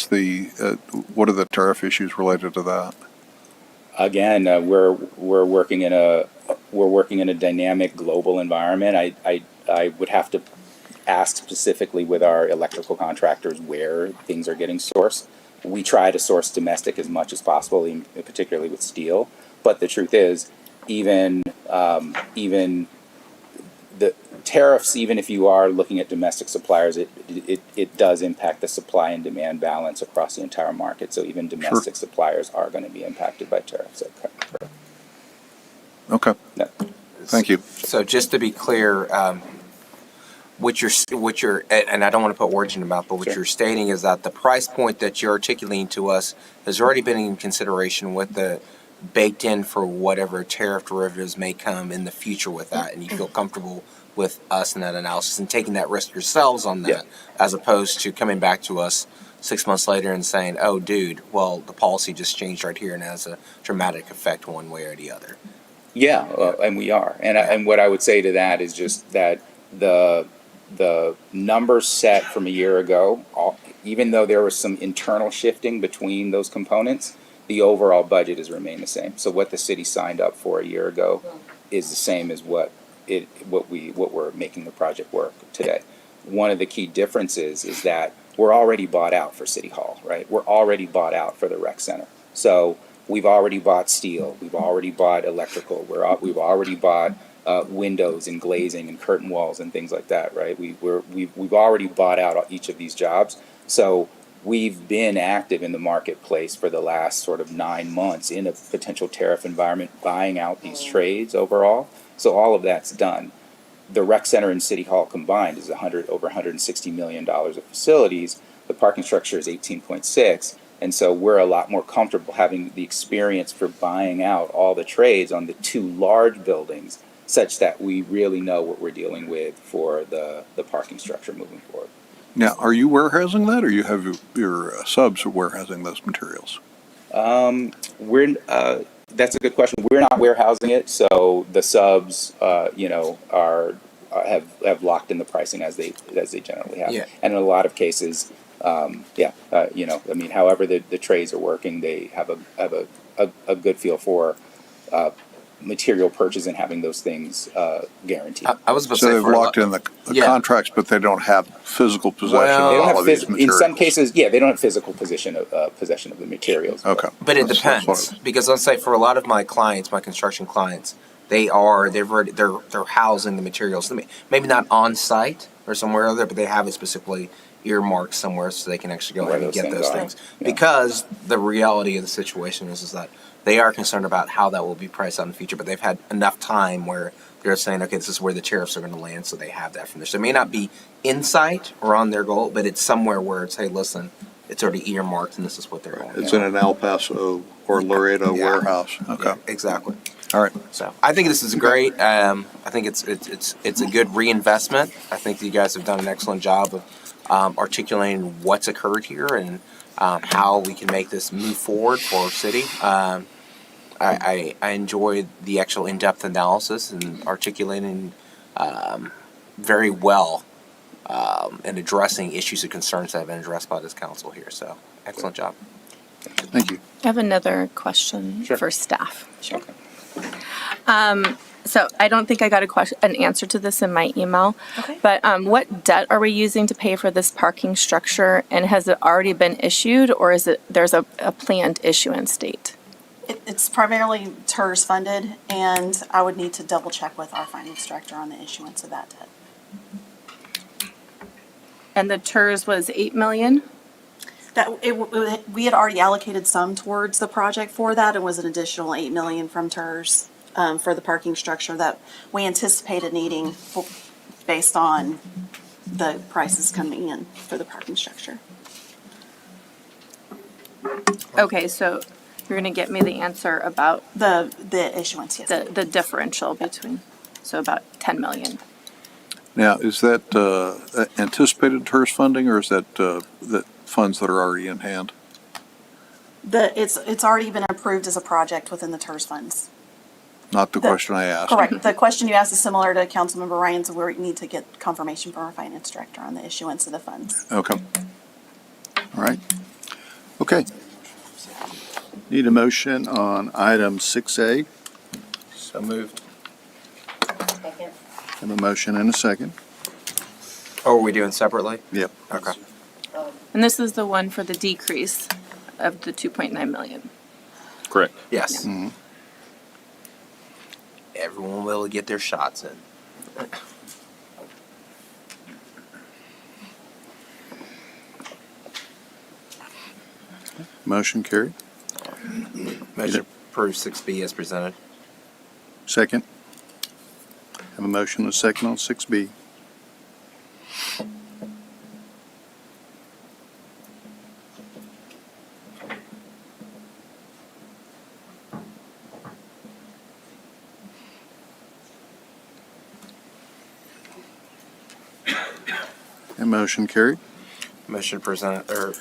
are the tariff issues related to that? Again, we're working in a dynamic global environment. I would have to ask specifically with our electrical contractors where things are getting sourced. We try to source domestic as much as possible, particularly with steel. But the truth is, even the tariffs, even if you are looking at domestic suppliers, it does impact the supply and demand balance across the entire market. So even domestic suppliers are going to be impacted by tariffs. Okay. Yeah. Thank you. So just to be clear, what you're, and I don't want to put words in your mouth, but what you're stating is that the price point that you're articulating to us has already been in consideration with the baked in for whatever tariff derivatives may come in the future with that, and you feel comfortable with us in that analysis and taking that risk yourselves on that, as opposed to coming back to us 6 months later and saying, "Oh, dude, well, the policy just changed right here and has a dramatic effect one way or the other." Yeah, and we are, and what I would say to that is just that the numbers set from a year ago, even though there was some internal shifting between those components, the overall budget has remained the same. So what the city signed up for a year ago is the same as what we're making the project work today. One of the key differences is that we're already bought out for City Hall, right? We're already bought out for the rec center. So we've already bought steel, we've already bought electrical, we've already bought windows and glazing and curtain walls and things like that, right? We've already bought out each of these jobs. So we've been active in the marketplace for the last sort of 9 months in a potential tariff environment, buying out these trades overall. So all of that's done. The rec center and City Hall combined is over $160 million of facilities. The parking structure is 18.6. And so we're a lot more comfortable having the experience for buying out all the trades on the two large buildings, such that we really know what we're dealing with for the parking structure moving forward. Now, are you warehousing that, or you have your subs warehousing those materials? That's a good question. We're not warehousing it, so the subs, have locked in the pricing as they generally have. Yeah. And in a lot of cases, however the trades are working, they have a good feel for material purchase and having those things guaranteed. I was about to So say they've locked in the contracts, but they don't have physical possession of all of these materials. In some cases, they don't have physical possession of the materials. Okay. But it depends, because let's say for a lot of my clients, my construction clients, they're housing the materials. Maybe not on site or somewhere other, but they have it specifically earmarked somewhere so they can actually go ahead and get those things. Yeah. Because the reality of the situation is that they are concerned about how that will be priced out in the future, but they've had enough time where they're saying, okay, this is where the tariffs are going to land, so they have that from there. So it may not be in sight or on their goal, but it's somewhere where it's, hey, listen, it's already earmarked, and this is what they're going to It's do. in an El Paso or Laredo warehouse. Okay. Yeah, exactly. All right. So I think this is great. I think it's a good reinvestment. I think that you guys have done an excellent job of articulating what's occurred here and how we can make this move forward for our city. I enjoyed the actual in-depth analysis and articulating very well and addressing issues and concerns that have been addressed by this council here. So excellent job. Thank you. I have another question Sure. for staff. Sure. So I don't think I got an answer to this in my email. Okay. But what debt are we using to pay for this parking structure? And has it already been issued, or is it there's a planned issuance date? It's primarily TERS funded, and I would need to double check with our finance director on the issuance of that debt. And the TERS was 8 million. We had already allocated some towards the project for that, and was an additional 8 million from TERS for the parking structure that we anticipated needing based on the prices coming in for the parking structure. Okay, so you're going to get me the answer about The issuance, yes. the differential between, so about 10 million. Now, is that anticipated TERS funding, or is that that funds that are already in hand? It's already been approved as a project within the TERS funds. Not the question I asked. Correct. The question you asked is similar to Councilmember Ryan's, so we need to get confirmation from our finance director on the issuance of the funds. Okay. All right. Okay. Need a motion on item 6A. So moved. Second. Have a motion and a second. Oh, are we doing separately? Yep. Okay. And this is the one for the decrease of the 2.9 million. Correct. Yes. Mm-hmm. Everyone will get their shots in. Motion carried. Motion approved 6B as presented. Second. Have a motion and a second on 6B. And motion carried. Motion presented, or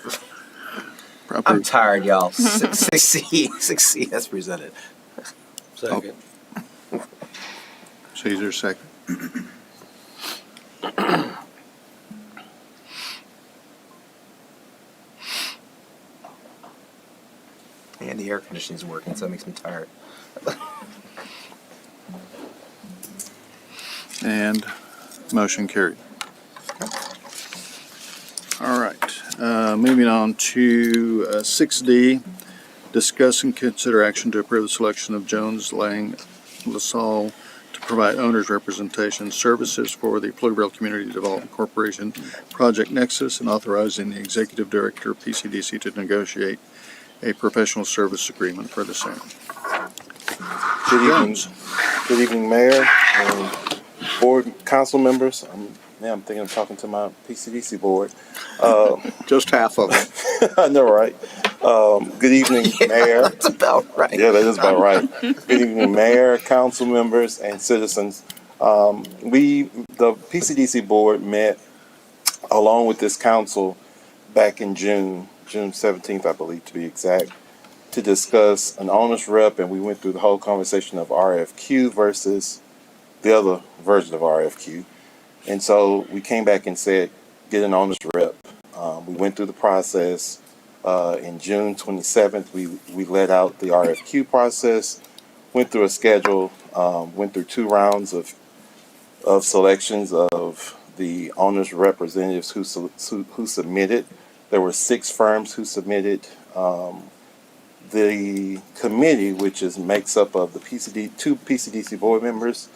I'm Approved. tired, y'all. 6C as presented. Second. Caesar, second. And the air conditioning's working, so it makes me tired. And motion carried. All right, moving on to 6D, discuss and consider action to approve the selection of Jones Lang LaSalle to provide owner's representation services for the Pflugerville Community Development Corporation Project Nexus, and authorizing the executive director of PCDC to negotiate a professional service agreement for the same. Good evening, Mayor and board council members. I'm thinking of talking to my PCDC board. Just half of it. I know, right? Good evening, Mayor. That's about right. Yeah, that is about right. Good evening, Mayor, council members, and citizens. The PCDC board met along with this council back in June 17th, I believe, to be exact, to discuss an owner's rep, and we went through the whole conversation of RFQ versus the other version of RFQ. And so we came back and said, get an owner's rep. We went through the process. In June 27th, we let out the RFQ process, went through a schedule, went through 2 rounds of selections of the owner's representatives who submitted. There were 6 firms who submitted. The committee, which makes up of the 2 PCDC board members,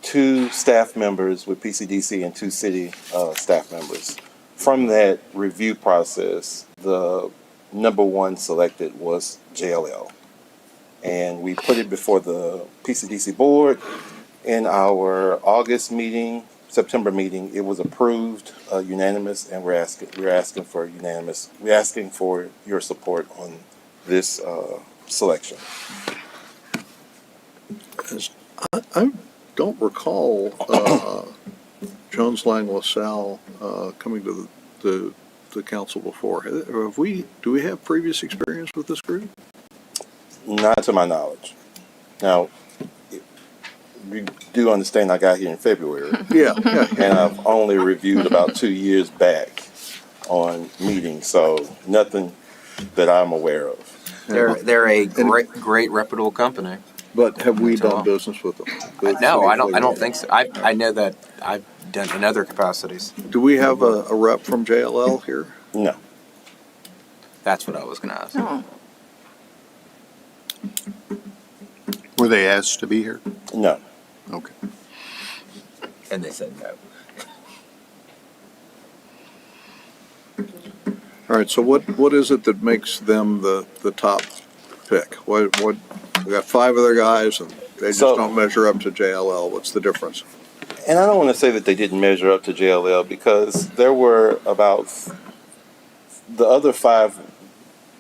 2 staff members with PCDC, and 2 city staff members. from that review process, the number one selected was JLL. And we put it before the PCDC board in our August meeting, September meeting. It was approved unanimous, and we're asking for your support on this selection. I don't recall Jones Lang LaSalle coming to the council before. Do we have previous experience with this group? Not to my knowledge. Now, you do understand I got here in February. Yeah. And I've only reviewed about 2 years back on meetings, so nothing that I'm aware of. They're a great reputable company. But have we done business with them? No, I don't think so. I know that I've done in other capacities. Do we have a rep from JLL here? No. That's what I was going to ask. Oh. Were they asked to be here? No. Okay. And they said no. All right, so what is it that makes them the top pick? What we got 5 other guys and they just don't measure up to JLL. What's the difference? And I don't want to say that they didn't measure up to JLL, because there were about the other 5,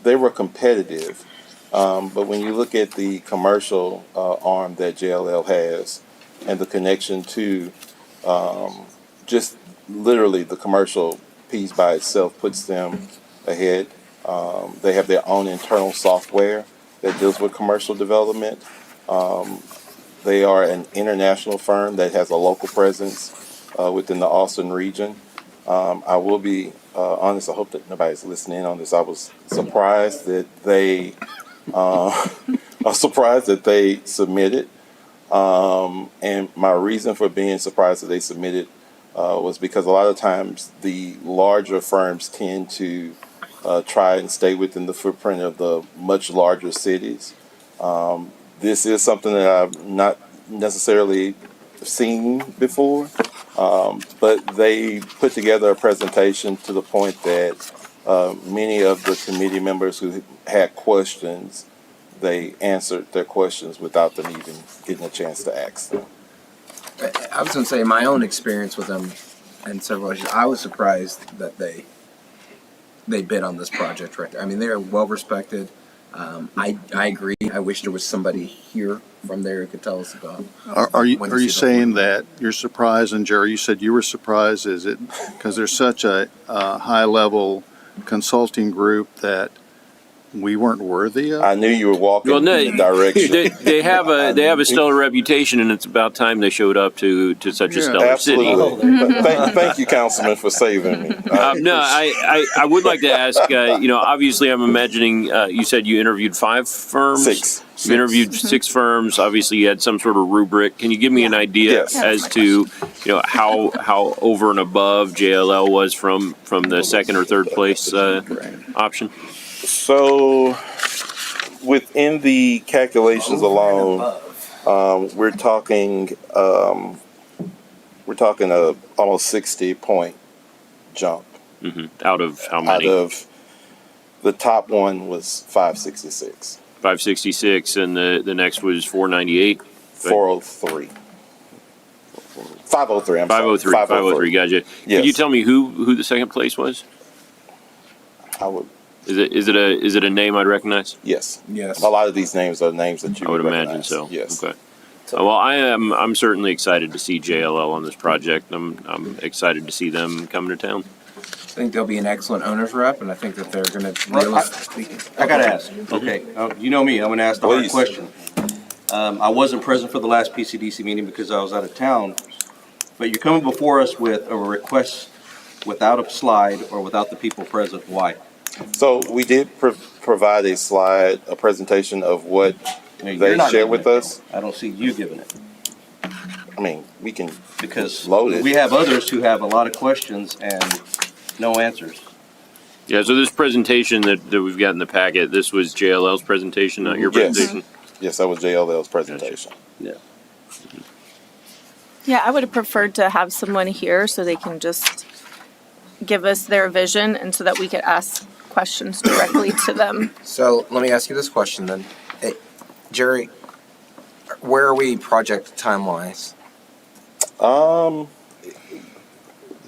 they were competitive. But when you look at the commercial arm that JLL has and the connection to just literally the commercial piece by itself puts them ahead. They have their own internal software that deals with commercial development. They are an international firm that has a local presence within the Austin region. I will be honest, I hope that nobody's listening on this. I was surprised that they submitted. And my reason for being surprised that they submitted was because a lot of times the larger firms tend to try and stay within the footprint of the much larger cities. This is something that I've not necessarily seen before, but they put together a presentation to the point that many of the committee members who had questions, they answered their questions without them even getting a chance to ask them. I was going to say, my own experience with them and several issues, I was surprised that they bid on this project right there. I mean, they're well respected. I agree. I wish there was somebody here from there who could tell us about. Are you saying that you're surprised? And Jerry, you said you were surprised. Is it because there's such a high level consulting group that we weren't worthy of? I knew you were walking in the direction. They have a stellar reputation, and it's about time they showed up to such a stellar absolutely. city. Thank you, Councilman, for saving me. No, I would like to ask. Obviously, I'm imagining you said you interviewed 5 firms. 6. You interviewed 6 firms. Obviously, you had some sort of rubric. Can you give me an idea as to how over and above JLL was from the second or third place option? So, within the calculations alone, we're talking a almost 60-point jump. Mm-hmm. Out of how many? Out of the top one was 566. 566, and the next was 498. 403. 503. 503. 503. Gotcha. Yes. Can you tell me who the second place was? I would. Is it a name I'd recognize? Yes. Yes. A lot of these names are names that you I would imagine recognize. so. Yes. Okay. Well, I'm certainly excited to see JLL on this project. I'm excited to see them coming to town. I think they'll be an excellent owner's rep, and I think that they're going to I got to ask. Okay. You know me. I'm going to ask the hard question. I wasn't present for the last PCDC meeting because I was out of town. But you're coming before us with a request without a slide or without the people present. Why? So we did provide a presentation of what they shared with us. I don't see you giving it. I mean, we can load it. We have others who have a lot of questions and no answers. Yeah, so this presentation that we've got in the packet, this was JLL's presentation, not your presentation? Yes, that was JLL's presentation. Yeah. Yeah, I would have preferred to have someone here so they can just give us their vision and so that we could ask questions directly to them. So let me ask you this question then. Hey, Jerry, where are we project time-wise? I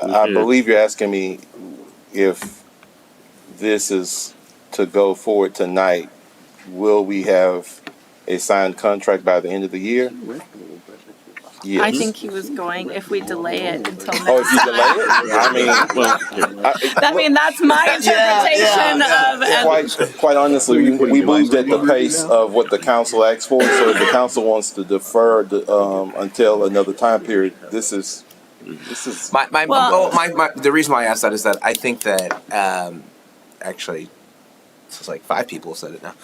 believe you're asking me if this is to go forward tonight, will we have a signed contract by the end of the year? Yes. I think he was going, if we delay it until next Oh, if you time. delay it? I mean, I mean, that's my interpretation of. quite honestly, we moved at the pace of what the council asked for. So if the council wants to defer until another time period, this is. The reason why I asked that is that I think that actually, it's like 5 people said it now.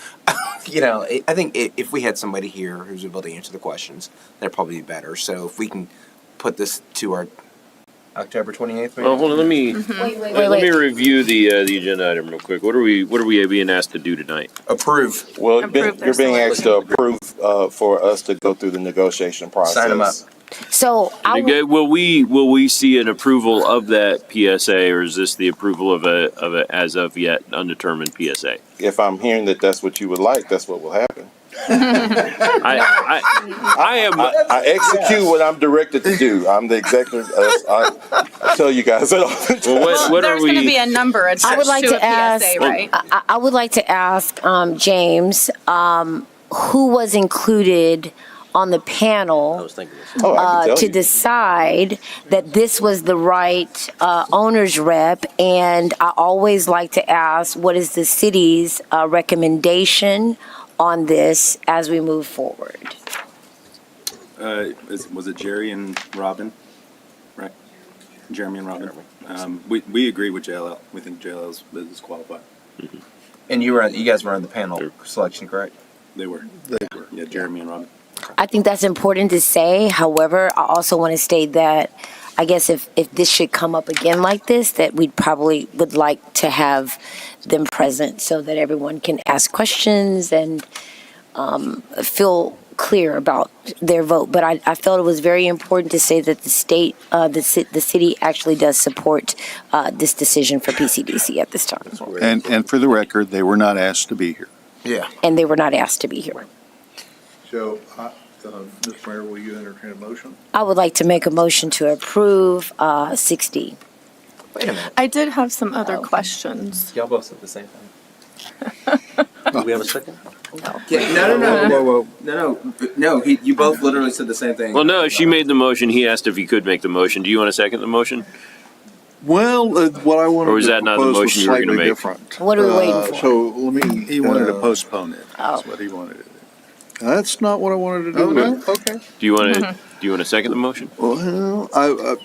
I think if we had somebody here who's able to answer the questions, that'd probably be better. So if we can put this to our October 28th. Well, hold on. Let me let me review the agenda item real quick. What are we being asked to do tonight? Approve. Well, you're being asked to approve for us to go through the negotiation process. Sign them up. So will we see an approval of that PSA, or is this the approval of a as of yet undetermined PSA? If I'm hearing that that's what you would like, that's what will happen. I execute what I'm directed to do. I'm the executive. I tell you guys that all the time. What There's going to be a number attached I would like to a to ask, PSA, right? I would like to ask James, who was included on the panel to decide that this was the right owner's rep, and I always like to ask, what is the city's recommendation on this as we move forward? Was it Jerry and Robin? Right? Jeremy and Robin. We agree with JLL. We think JLL is qualified. Mm-hmm. And you guys were on the panel selection, correct? They were. Yeah, Jeremy and Robin. I think that's important to say. However, I also want to state that I guess if this should come up again like this, that we probably would like to have them present so that everyone can ask questions and feel clear about their vote. But I felt it was very important to say that the city actually does support this decision for PCDC at this time. And for the record, they were not asked to be here. Yeah. And they were not asked to be here. So, Mr. Mayor, will you entertain a motion? I would like to make a motion to approve 6D. Wait a minute. I did have some other questions. Y'all both said the same thing. Do we have a second? No. You both literally said the same thing. Well, no, she made the motion. He asked if he could make the motion. Do you want to second the motion? Well, what I wanted Or was to that not the propose was motion you were going to slightly make? different. What are we waiting for? So let me. He wanted to postpone it. That's what he wanted to do. That's not what I wanted to do. Okay. Do you want to? Do you want to second the motion? Well, I'm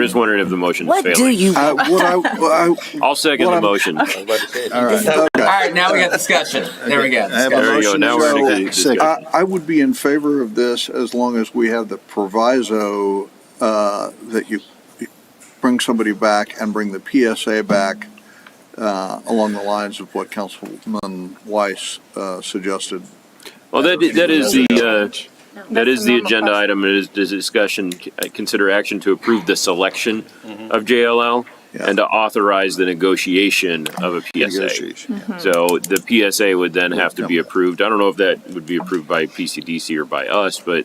just wondering if the motion is What failing. do you? I'll second the motion. All right. All right, now we got discussion. There we go. I have a There we go. motion. Now we're going to So, discussion. I would be in favor of this as long as we have the proviso that you bring somebody back and bring the PSA back along the lines of what Councilman Weiss suggested. Well, that is the agenda item. It is the discussion, consider action to approve the selection of JLL and to authorize the negotiation of a PSA. So the PSA would then have to be approved. I don't know if that would be approved by PCDC or by us, but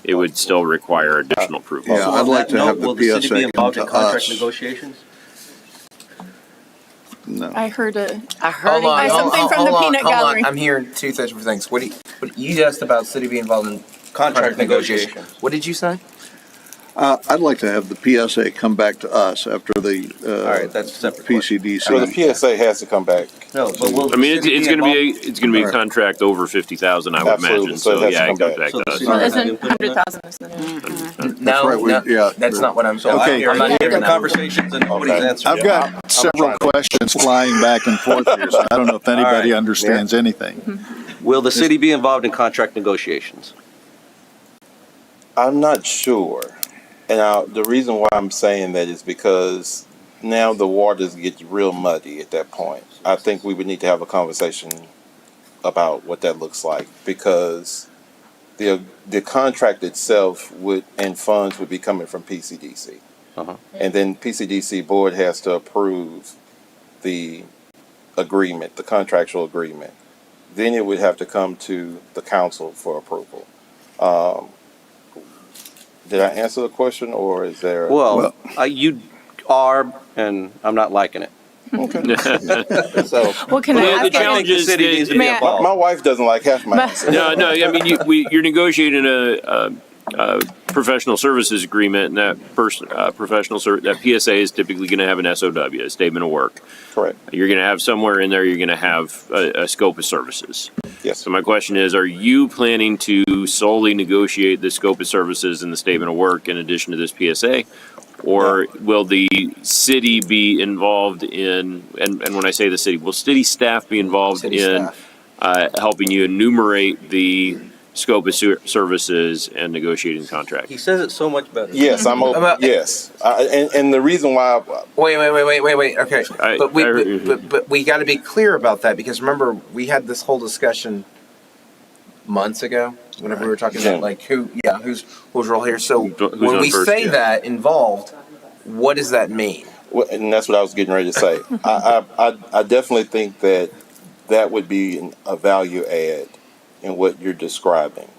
it would still require additional approval. Yeah, I'd like to have the Will the city PSA be come involved to in contract us. negotiations? No. I heard Hold on, something from the hold peanut on. gallery. I'm hearing two different things. What you asked about city being involved in contract negotiation. What did you say? I'd like to have the PSA come back to us after the All right, that's a separate PCDC. So the PSA has to come back. No, but will I mean, the city it's be going to be involved? it's going to be a contract over 50,000, I would Absolutely. imagine. So So it has to yeah, it come comes back. back So to the us. city Well, has isn't input in that? 100,000 No, that's not what I'm saying. Okay. I'm not Having hearing that. conversations and nobody's answering. I've got several questions flying back and forth here, so I don't know if anybody understands anything. Will the city be involved in contract negotiations? I'm not sure. And the reason why I'm saying that is because now the waters get real muddy at that point. I think we would need to have a conversation about what that looks like, because the contract itself and funds would be coming from PCDC. and then PCDC board has to approve the agreement, the contractual agreement. Then it would have to come to the council for approval. Um, did I answer the question, or is there? Well, you are, and I'm not liking it. Okay. So, Well, can I the ask you- challenge is city needs to be involved. My wife doesn't like half my answers. no. I mean, you're negotiating a professional services agreement, and that that PSA is typically going to have an SOW, a statement of work. Correct. You're going to have somewhere in there. You're going to have a scope of services. Yes. So my question is: are you planning to solely negotiate the scope of services and the statement of work in addition to this PSA? Or will the city be involved in, and when I say the city, will city staff be involved in helping you enumerate the scope of services and negotiating the contract? He says it so much better. Yes, I'm open. Yes, and the reason why. Wait. Okay, but we got to be clear about that, because remember we had this whole discussion months ago whenever we were talking about like whose role here. So when we say that involved, what does that mean? Well, and that's what I was getting ready to say. I definitely think that would be a value add in what you're describing.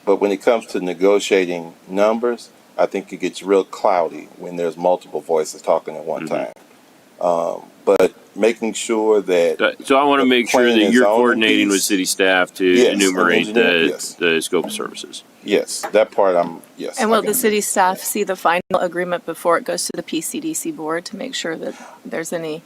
But when it comes to negotiating numbers, I think it gets real cloudy when there's multiple voices talking at one time. But making sure that... So I want to make sure that you're coordinating with city staff to enumerate the scope of services. Yes, that part yes. And will the city staff see the final agreement before it goes to the PCDC board to make sure that there's any?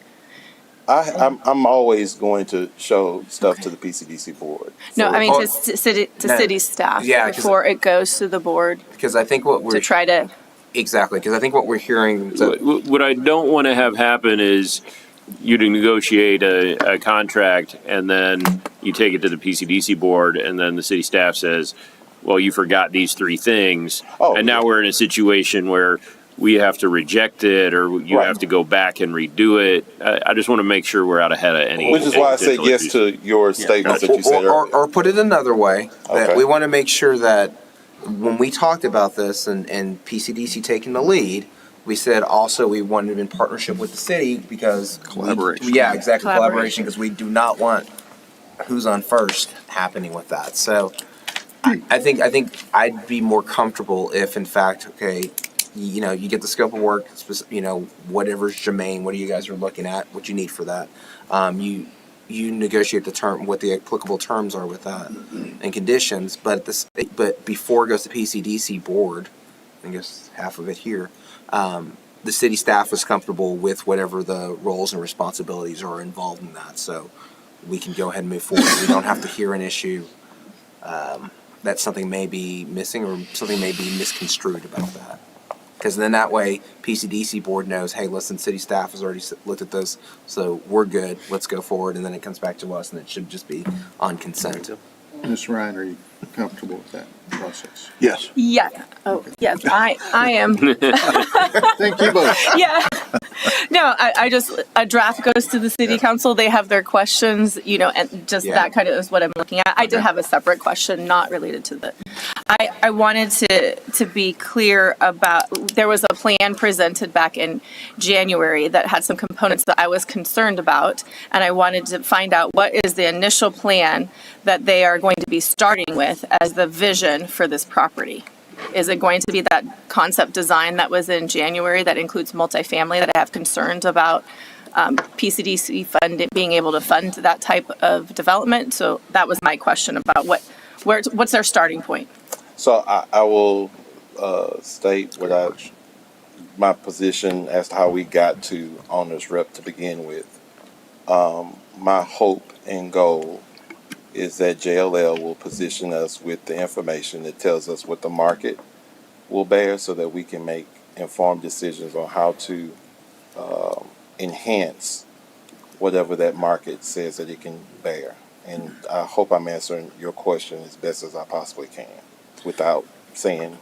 I'm always going to show stuff to the PCDC board. No, I mean to city staff before it goes to the board. Because I think what we're to try to exactly because I think what we're hearing. What I don't want to have happen is you to negotiate a contract and then you take it to the PCDC board and then the city staff says, well, you forgot these three things. And now we're in a situation where we have to reject it or you have to go back and redo it. I just want to make sure we're out ahead of any. Which is why I said yes to your statements that you said earlier. Or put it another way, that we want to make sure that when we talked about this and PCDC taking the lead, we said also we wanted it in partnership with the city because collaboration. Collaboration, because we do not want who's on first happening with that. So I think I'd be more comfortable if in fact, you get the scope of work, whatever's germane, what you guys are looking at, what you need for that. You negotiate the term, what the applicable terms are with that and conditions, but before it goes to PCDC board, I guess half of it here, the city staff is comfortable with whatever the roles and responsibilities are involved in that. So we can go ahead and move forward. We don't have to hear an issue that something may be missing or something may be misconstrued about that. Because then that way, PCDC board knows, hey, listen, city staff has already looked at this, so we're good, let's go forward, and then it comes back to us, and it should just be on consent. Ms. Ryan, are you comfortable with that process? Yes. Yeah. Oh, yes. I am. Thank you both. Yeah. No, I just, a draft goes to the city council. They have their questions, and just that kind of is what I'm looking at. I did have a separate question, not related to the. I wanted to be clear about, there was a plan presented back in January that had some components that I was concerned about, and I wanted to find out what is the initial plan that they are going to be starting with as the vision for this property. Is it going to be that concept design that was in January that includes multifamily, that I have concerns about PCDC being able to fund that type of development? So that was my question about what's their starting point? So I will state my position as to how we got to owner's rep to begin with. My hope and goal is that JLL will position us with the information that tells us what the market will bear so that we can make informed decisions on how to enhance whatever that market says that it can bear. And I hope I'm answering your question as best as I possibly can without saying.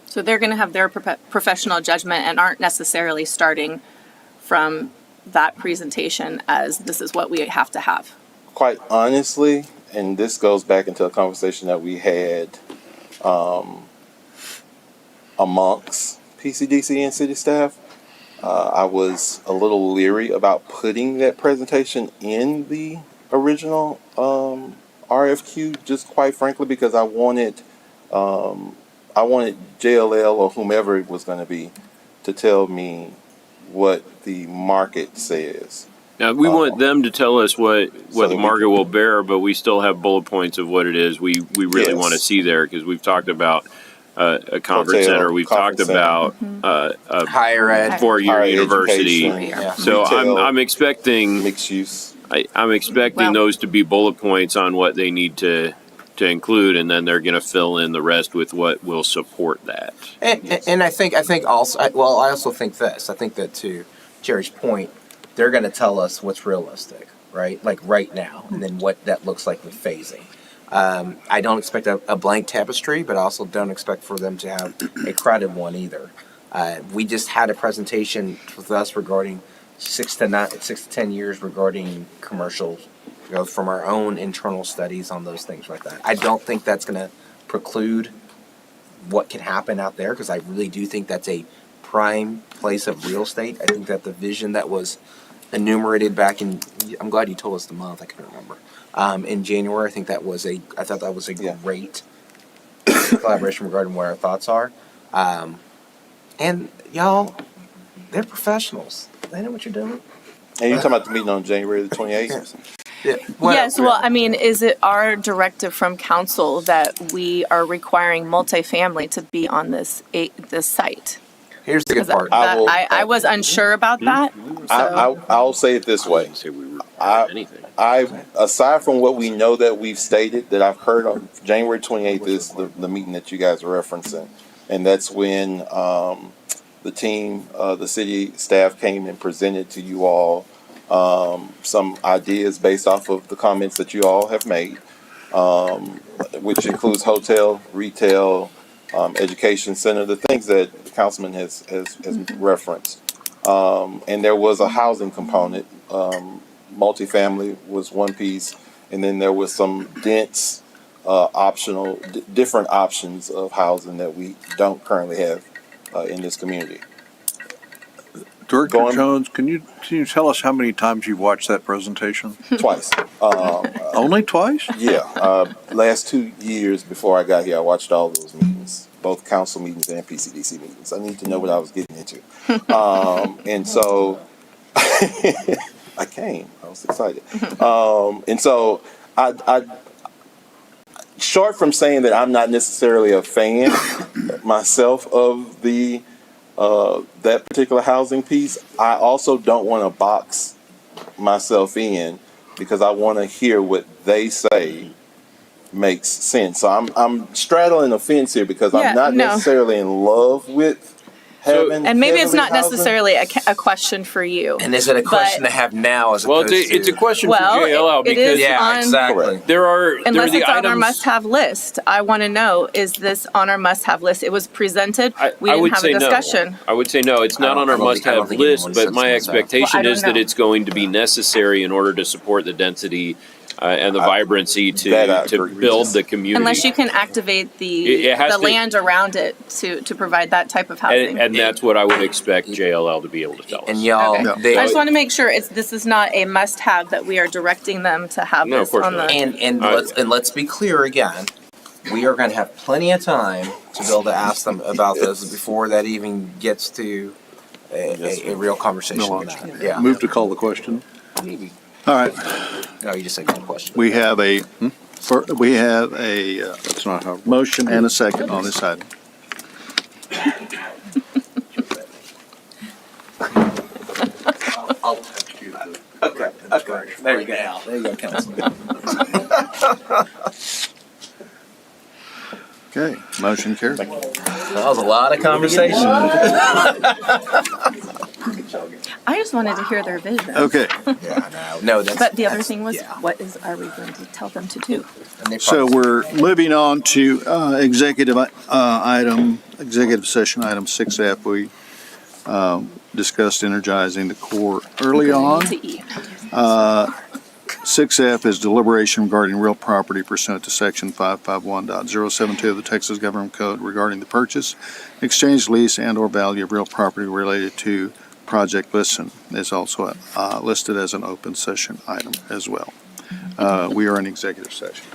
So they're going to have their professional judgment and aren't necessarily starting from that presentation as this is what we have to have. Quite honestly, and this goes back into a conversation that we had amongst PCDC and city staff. I was a little leery about putting that presentation in the original RFQ, just quite frankly, because I wanted JLL or whomever it was going to be to tell me what the market says. Now, we want them to tell us what So the we market will bear, but we still have bullet points of what it is we really Yes. want to see there, because we've talked about a conference Hotel, center. We've conference talked about a Higher ed. four-year higher university. education, So retail, I'm expecting mixed use. I'm expecting Well- those to be bullet points on what they need to include, and then they're going to fill in the rest with what will support that. And I think also, I also think this. I think that to Jerry's point, they're going to tell us what's realistic, right? Like right now, and then what that looks like with phasing. I don't expect a blank tapestry, but I also don't expect for them to have a crowded one either. We just had a presentation with us regarding 6 to 10 years regarding commercials, from our own internal studies on those things like that. I don't think that's going to preclude what can happen out there, because I really do think that's a prime place of real estate. I think that the vision that was enumerated back in, I'm glad you told us the month, I couldn't remember, in January, I thought that was a great collaboration regarding what our thoughts are. And y'all, they're professionals. They know what you're doing. And you're talking about the meeting on January the 28th? Yeah. Yes, well, I mean, is it our directive from council that we are requiring multifamily to be on this site? Here's the good part. I was unsure about that. So. I'll say it this way. Aside from what we know that we've stated, that I've heard on January 28th is the meeting that you guys are referencing. And that's when the team, the city staff came and presented to you all some ideas based off of the comments that you all have made, which includes hotel, retail, education center, the things that the councilman has referenced. And there was a housing component. Multifamily was one piece, and then there was some dense, optional, different options of housing that we don't currently have in this community. Director Jones, can you tell us how many times you've watched that presentation? Twice. Only twice? Yeah. Last 2 years before I got here, I watched all those meetings, both council meetings and PCDC meetings. I need to know what I was getting into. And so I came. I was excited. And so I short from saying that I'm not necessarily a fan myself of the that particular housing piece, I also don't want to box myself in, because I want to hear what they say makes sense. So I'm straddling the fence here, because I'm not necessarily in love with having. And maybe it's not housing. necessarily a question for you. And is it a question to have now as opposed to? It's a question for JLL, it because is on, exactly. There are unless the it's on our items. must-have list. I want to know, is this on our must-have list? It was presented. We I didn't would have say a discussion. no. I would say no. It's not on our must-have list, but my expectation is that it's going to be necessary in order to support the density and the vibrancy to build the community. Unless you can activate the land around it to provide that type of housing. And that's what I would expect JLL to be able to tell us. And y'all, I just want to make sure this is not a must-have, that we are directing them to have No, of this course on not. the. And let's be clear again. We are going to have plenty of time to be able to ask them about this before that even gets to a real conversation. Yeah. Move to call the question. Maybe. All right. No, you just said call the question. We have a That's not how. Motion and a second on this item. I'll text you. Okay. There you go. There you go, Councilman. Okay, motion carried. That was a lot of conversation. I just wanted to hear their vision. Okay. No, But the other thing was, what are we going to tell them to do? So we're moving on to executive session item 6F. We discussed energizing the core early on. 6F is deliberation regarding real property pursuant to Section 551.072 of the Texas Government Code regarding the purchase, exchange, lease, and/or value of real property related to project listen is also listed as an open session item as well. We are in executive session.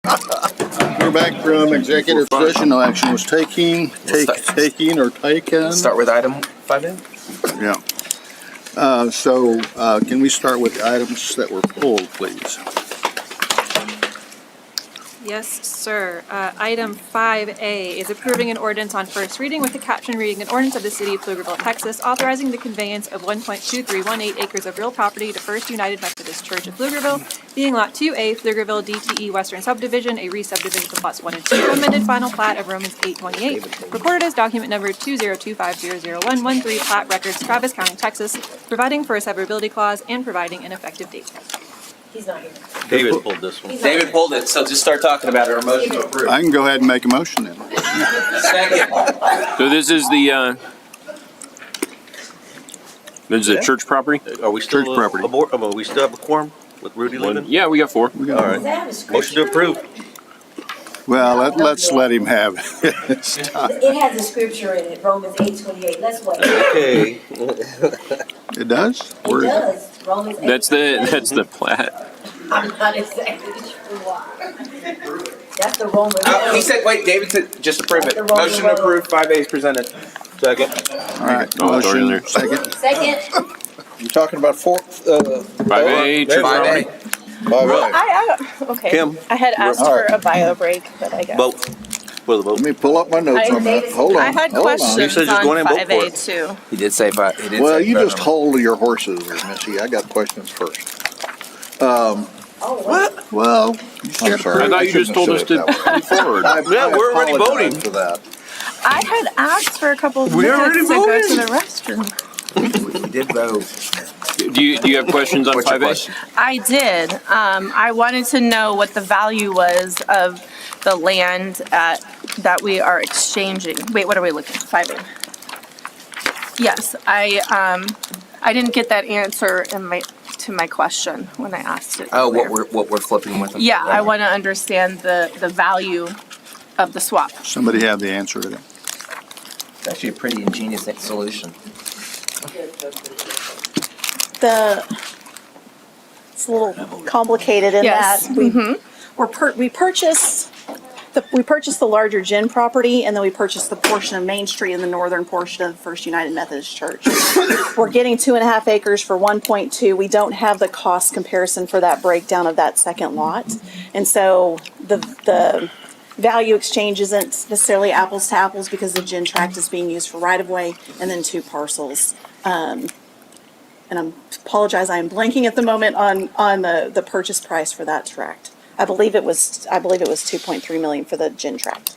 We're back from executive session. No action was taken. Start with item 5A. Yeah. Can we start with the items that were pulled, please? Yes, sir. Item 5A is approving an ordinance on first reading with the caption reading an ordinance of the City of Pflugerville, Texas, authorizing the conveyance of 1.2318 acres of real property to First United Methodist Church of Pflugerville, being Lot 2A, Pflugerville DTE Western Subdivision, a re-subdivision of lots 1 and 2, amended final plat of Romans 828, recorded as document number 202500113, plat records, Travis County, Texas, providing for a severability clause and providing an effective date. He's not here. David pulled this one. David pulled it, so just start talking about it or motion to approve. I can go ahead and make a motion then. Second. So this is the church property? Are we still Church property. we still have a quorum with Rudy living? Yeah, we got 4. All right. Motion to approve. Well, let's let him have it. It has a scripture in it, Romans 8:28. Let's wait. Okay. It does? It does. Romans 8. That's the plat. I'm not exactly sure why. That's the Romans. He said, wait, David said, just approve it. That's the Roman Motion to approve, 5A is presented. Second. All right, Oh, throw it in there. second. Second. You're talking about 5A, church property. 5A. Okay. Kim. I had asked All right. for a bio break, but I guess. Vote. For the Let vote. me pull up my notes on that. Hold on. I had hold on. He questions said just on go in and vote 5A for it. too. He did say 5. He did Well, say you vote just on hold your horses there, Missy. I got questions first. Well, I'm sorry. I thought you just told us to move forward. Yeah, we're already apologize voting. for that. I had asked for a couple of We minutes already to go voted. to the restroom. it. He did vote. Do you have questions on What's your 5A? question? I did. I wanted to know what the value was of the land that we are exchanging. Wait, what are we looking at? 5A. Yes, I didn't get that answer to my question when I asked it. Oh, earlier. what we're flipping with him? Yeah, I want to understand the value of the swap. somebody have the answer to that. It's actually a pretty ingenious solution. It's a little complicated in Yes. that we purchased the larger gin property, and then we purchased the portion of Main Street in the northern portion of First United Methodist Church. We're getting 2.5 acres for 1.2. We don't have the cost comparison for that breakdown of that second lot, and so the value exchange isn't necessarily apples to apples because the gin tract is being used for right of way and then 2 parcels. And I apologize, I am blanking at the moment on the purchase price for that tract. I believe it was 2.3 million for the gin tract.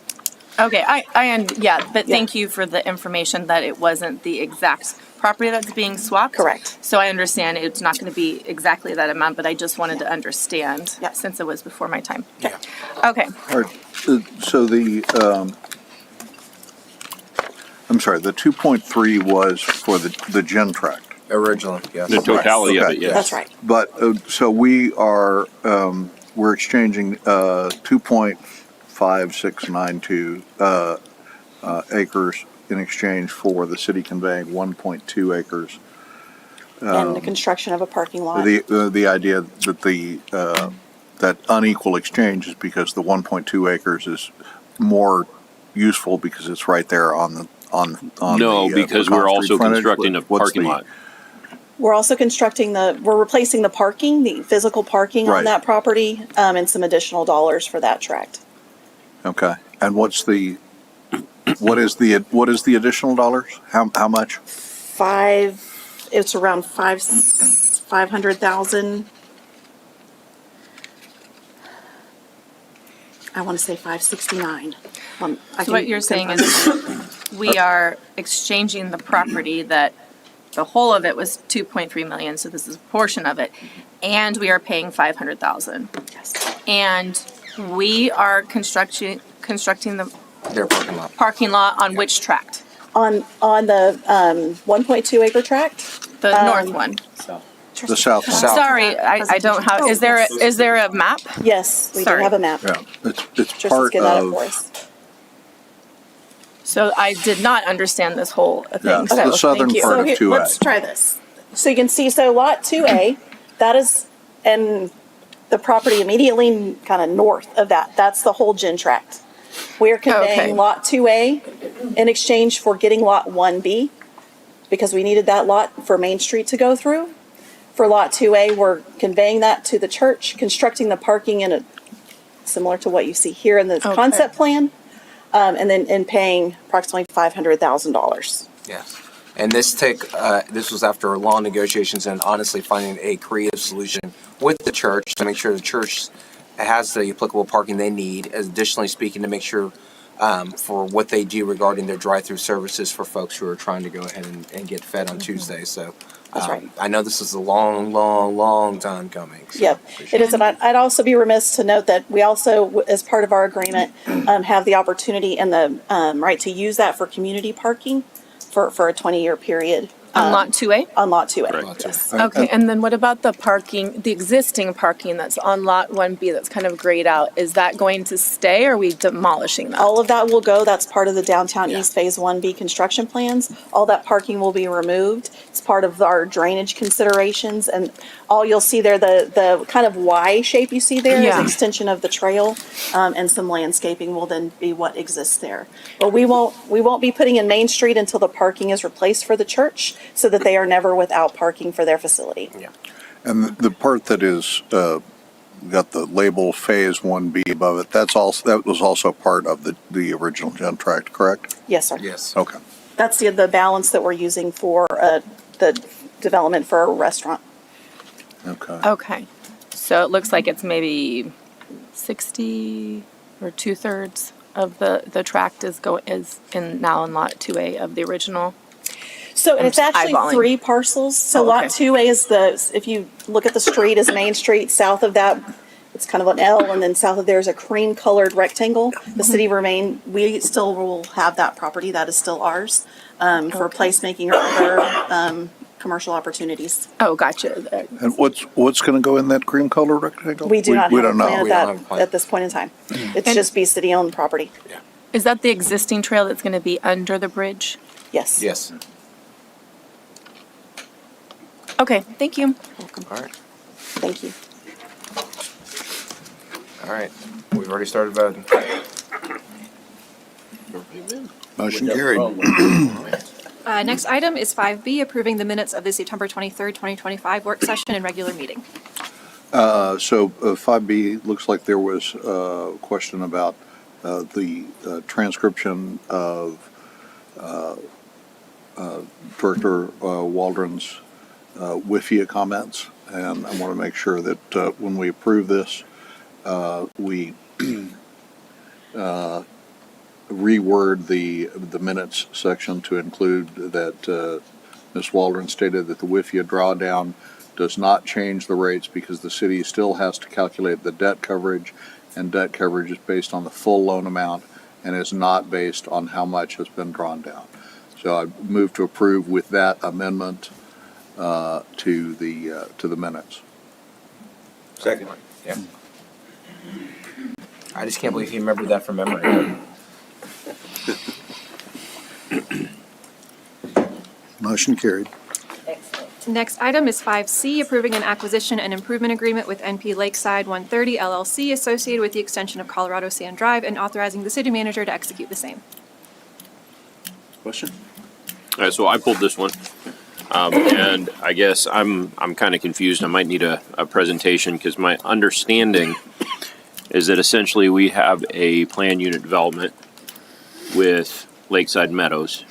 Okay, but thank you for the information that it wasn't the exact property that's being swapped. Correct. So I understand it's not going to be exactly that amount, but I just wanted to understand since it was before my time. Okay. Okay. All right, so I'm sorry, the 2.3 was for the gin tract. Originally, yes. The totality of Okay. it, yes. That's right. But, so we are, we're exchanging 2.5692 acres in exchange for the city conveying 1.2 acres. And the construction of a parking lot. The idea that that unequal exchange is because the 1.2 acres is more useful because it's right there on the No, the, because Pecan we're Street also frontage. constructing a What's parking the- lot. We're also we're replacing the physical parking Right. on that property, and some additional dollars for that tract. Okay, and what is the additional dollars? How much? It's around 500,000. I want to say 569. So what you're saying is we are exchanging the property that the whole of it was 2.3 million, so this is a portion of it, and we are paying 500,000. Yes. And we are constructing Their parking lot. parking lot on which tract? On the 1.2 acre tract. The north one. The south one. Sorry, I don't have, is there a map? Yes, we do Sorry. have a map. Yeah, it's Tristan's part getting that up for of, us. So I did not understand this whole thing. Yeah, So the southern thank you. part of here, 2A. let's try this. So you can see, so lot 2A, that is, and the property immediately kind of north of that. That's the whole Gin Tract. We're conveying Okay. Lot 2A in exchange for getting Lot 1B because we needed that lot for Main Street to go through. For Lot 2A, we're conveying that to the church, constructing the parking in a similar to what you see here in the concept plan, and then paying approximately $500,000. Yes. And this was after long negotiations and honestly finding a creative solution with the church to make sure the church has the applicable parking they need. Additionally speaking, to make sure for what they do regarding their drive-through services for folks who are trying to go ahead and get fed on Tuesday. So That's right. I know this is a long time coming. So Yep, it is. And I'd also be remiss to note that we also, as part of our agreement, have the opportunity and the right to use that for community parking for a 20-year period. On Lot 2A? On Lot 2A, yes. Okay, and then what about the parking, the existing parking that's on Lot 1B that's kind of grayed out? Is that going to stay or are we demolishing that? All of that will go. That's part of the Downtown East Phase 1B construction plans. All that parking will be removed. It's part of our drainage considerations. And all you'll see there, the kind of Y shape you see there is an extension of the trail, and some landscaping will then be what exists there. But we won't be putting in Main Street until the parking is replaced for the church, so that they are never without parking for their facility. Yeah. And the part that is got the label Phase 1B above it, that was also part of the original Gen Tract, correct? Yes, sir. Yes. Okay. That's the balance that we're using for the development for a restaurant. Okay. Okay, so it looks like it's maybe 60 or 2/3 of the tract is now in Lot 2A of the original. So I'm it's just actually eyeballing. 3 parcels. So Oh, Lot okay. 2A is if you look at the street, is Main Street. South of that, it's kind of an L, and then south of there is a cream-colored rectangle. The city we still will have that property. That is still ours for placemaking or other commercial opportunities. Oh, gotcha. And what's going to go in that cream color rectangle? We do not have a don't know. plan of that at this point in time. It's just be city-owned property. Is that the existing trail that's going to be under the bridge? Yes. Yes. Okay, thank you. All right. Thank you. All right. We've already started voting. Motion carried. Next item is 5B, approving the minutes of the September 23rd, 2025 work session and regular meeting. So 5B, looks like there was a question about the transcription of Director Waldron's WIFIA comments, and I want to make sure that when we approve this, we reword the minutes section to include that Ms. Waldron stated that the WIFIA drawdown does not change the rates because the city still has to calculate the debt coverage, and debt coverage is based on the full loan amount and is not based on how much has been drawn down. So I move to approve with that amendment to the minutes. Second. Yeah. I just can't believe you remembered that from memory. Motion carried. Next item is 5C, approving an acquisition and improvement agreement with NP Lakeside 130 LLC associated with the extension of Colorado Sand Drive and authorizing the city manager to execute the same. Question? All right, so I pulled this one, and I guess I'm kind of confused. I might need a presentation because my understanding is that essentially we have a plan unit development with Lakeside Meadows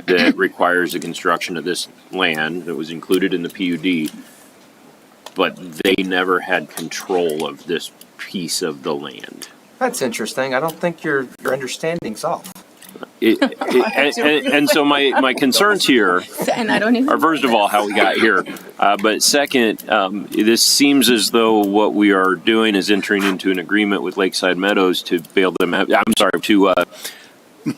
that requires the construction of this land that was included in the PUD, but they never had control of this piece of the land. That's interesting. I don't think your understanding's off. And so my concerns here And I don't even. are, first of all, how we got here, but second, this seems as though what we are doing is entering into an agreement with Lakeside Meadows to bail them out. I'm sorry, to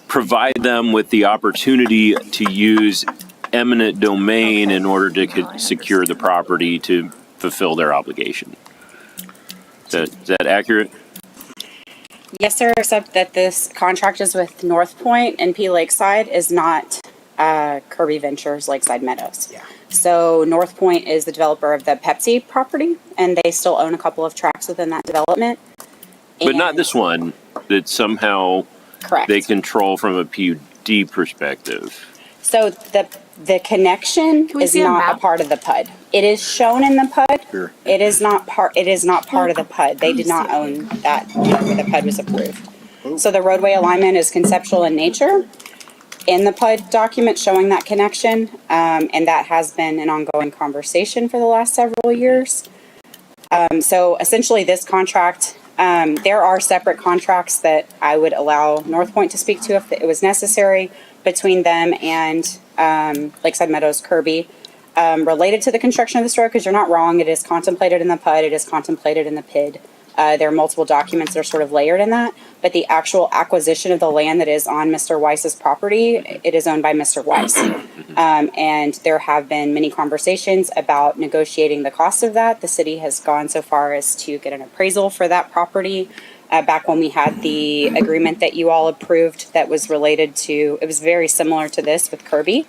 provide them with the opportunity to use eminent domain in order to secure the property to fulfill their obligation. Is that accurate? Yes, sir, except that this contract is with North Point and P Lakeside is not Kirby Ventures Lakeside Meadows. Yeah. So North Point is the developer of the Pepsi property, and they still own a couple of tracts within that development. But not this one that somehow Correct. they control from a PUD perspective. So the connection Can we is see a not a map? part of the PUD. It is shown in the PUD. Here. It is not part of the PUD. They did not own that whenever the PUD was approved. So the roadway alignment is conceptual in nature in the PUD document showing that connection, and that has been an ongoing conversation for the last several years. So essentially this contract, there are separate contracts that I would allow North Point to speak to if it was necessary between them and Lakeside Meadows Kirby, related to the construction of this road, because you're not wrong, it is contemplated in the PUD, it is contemplated in the PID. There are multiple documents that are sort of layered in that, but the actual acquisition of the land that is on Mr. Weiss's property, it is owned by Mr. Weiss. And there have been many conversations about negotiating the cost of that. The city has gone so far as to get an appraisal for that property. Back when we had the agreement that you all approved that was related to, it was very similar to this with Kirby.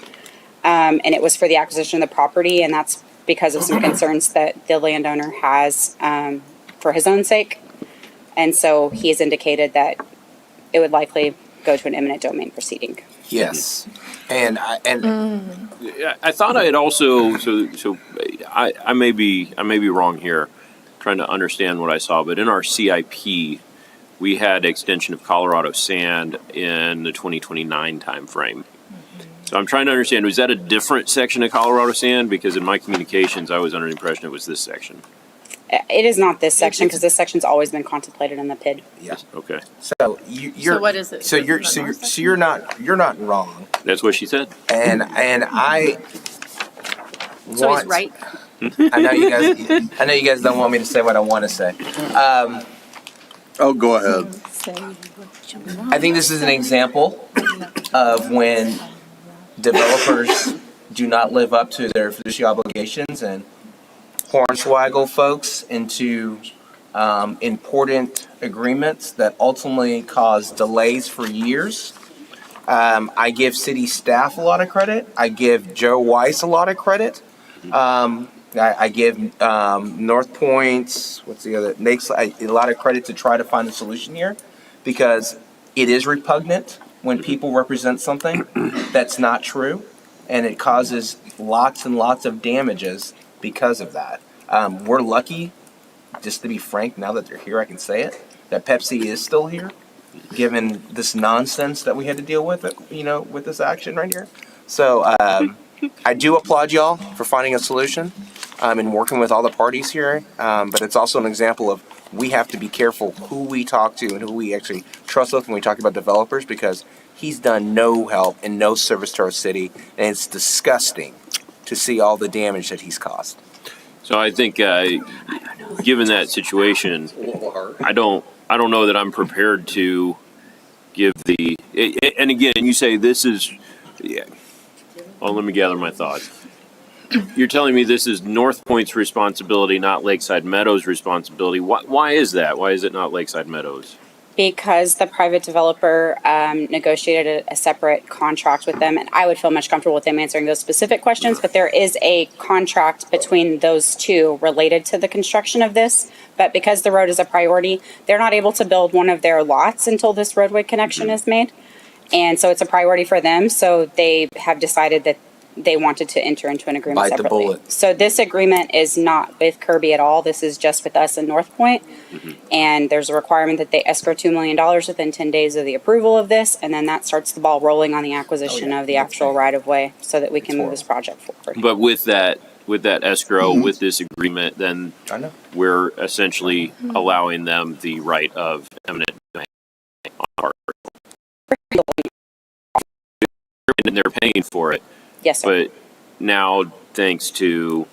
And it was for the acquisition of the property, and that's because of some concerns that the landowner has for his own sake. And so he has indicated that it would likely go to an eminent domain proceeding. Yes. And I thought I had also I may be wrong here, trying to understand what I saw, but in our CIP we had extension of Colorado Sand in the 2029 timeframe. So I'm trying to understand, was that a different section of Colorado Sand? Because in my communications, I was under the impression it was this section. It is not this section, because this section's always been contemplated in the PID. Yeah. Okay. So you're. So what is it? So you're not wrong. That's what she said. And I. So he's right. I know you guys don't want me to say what I want to say. Go ahead. I think this is an example of when developers do not live up to their fiduciary obligations and hornswaggle folks into important agreements that ultimately cause delays for years. I give city staff a lot of credit. I give Joe Weiss a lot of credit. I give North Point's, a lot of credit to try to find a solution here, because it is repugnant when people represent something that's not true, and it causes lots and lots of damages because of that. We're lucky, just to be frank, now that they're here, I can say it, that Pepsi is still here, given this nonsense that we had to deal with, with this action right here. So I do applaud y'all for finding a solution and working with all the parties here, but it's also an example of we have to be careful who we talk to and who we actually trust with when we talk about developers, because he's done no help and no service to our city, and it's disgusting to see all the damage that he's caused. So I think, given that situation, I don't know that I'm prepared to give the. And again, you say this is. Yeah. Well, let me gather my thoughts. You're telling me this is North Point's responsibility, not Lakeside Meadows' responsibility. Why is that? Why is it not Lakeside Meadows? Because the private developer negotiated a separate contract with them, and I would feel much comfortable with them answering those specific questions, but there is a contract between those two related to the construction of this. But because the road is a priority, they're not able to build one of their lots until this roadway connection is made. And so it's a priority for them, so they have decided that they wanted to enter into an agreement Bite the separately. bullet. So this agreement is not with Kirby at all. This is just with us in North Point. And there's a requirement that they escrow $2 million within 10 days of the approval of this, and then that starts the ball rolling on the acquisition of the actual right-of-way so that we can move this project forward. But with that escrow, with this agreement, then we're essentially allowing them the right of eminent domain on our. And they're paying for it. Yes, sir. But now, thanks to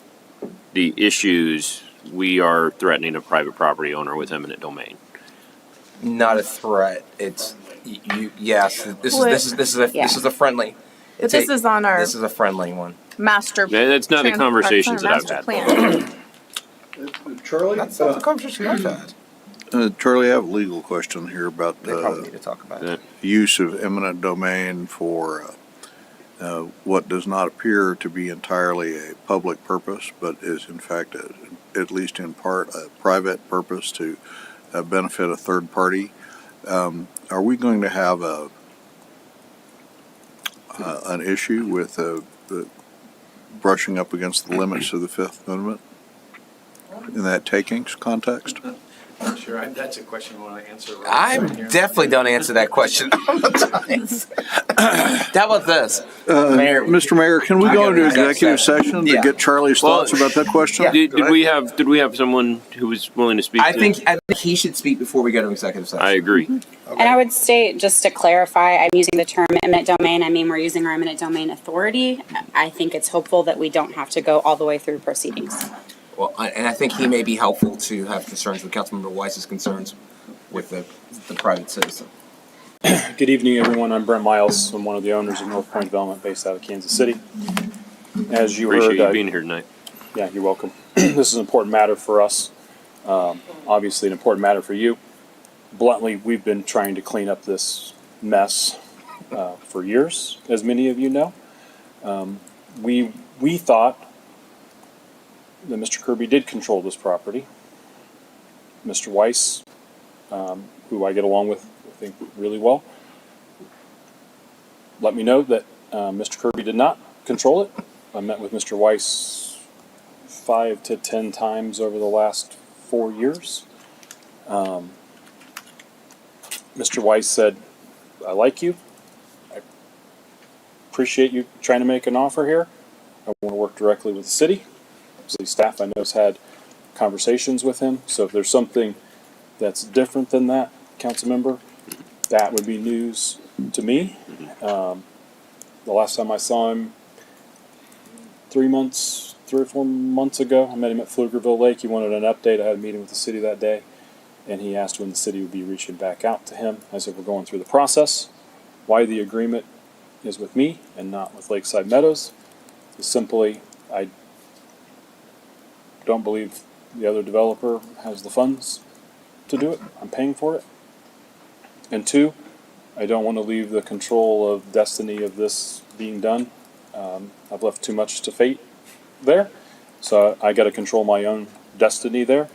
the issues, we are threatening a private property owner with eminent domain. Not a threat. It's yes. This is a friendly. But this is on our. This is a friendly one. Master. That's not the conversations that I've had. Charlie, that's not the conversation I've had. Charlie, I have a legal question here about They probably need to talk about it. use of eminent domain for what does not appear to be entirely a public purpose, but is in fact, at least in part, a private purpose to benefit a third party. Are we going to have an issue with the brushing up against the limits of the Fifth Amendment in that takings context? I'm sure that's a question I want to answer. I definitely don't answer that question all the time. How about this, Mayor? Mr. Mayor, can we go into executive session to get Charlie's thoughts about that question? Did we have someone who was willing to speak? I think he should speak before we go to executive session. I agree. And I would state, just to clarify, I'm using the term eminent domain. I mean, we're using our eminent domain authority. I think it's hopeful that we don't have to go all the way through proceedings. Well, and I think he may be helpful to have concerns with Councilmember Weiss's concerns with the private citizen. Good evening, everyone. I'm Brent Miles. I'm one of the owners of North Point Development based out of Kansas City. As you Appreciate heard, you being here tonight. Yeah, you're welcome. This is an important matter for us. Obviously, an important matter for you. Bluntly, we've been trying to clean up this mess for years, as many of you know. We thought that Mr. Kirby did control this property. Mr. Weiss, who I get along with, I think, really well, let me know that Mr. Kirby did not control it. I met with Mr. Weiss 5 to 10 times over the last 4 years. Mr. Weiss said, I like you. I appreciate you trying to make an offer here. I want to work directly with the city. City staff, I know, has had conversations with him. So if there's something that's different than that, council member, that would be news to me. The last time I saw him 3 or 4 months ago, I met him at Pflugerville Lake. He wanted an update. I had a meeting with the city that day, and he asked when the city would be reaching back out to him. I said, we're going through the process. Why the agreement is with me and not with Lakeside Meadows is simply, I don't believe the other developer has the funds to do it. I'm paying for it. And 2, I don't want to leave the control of destiny of this being done. I've left too much to fate there. So I got to control my own destiny there.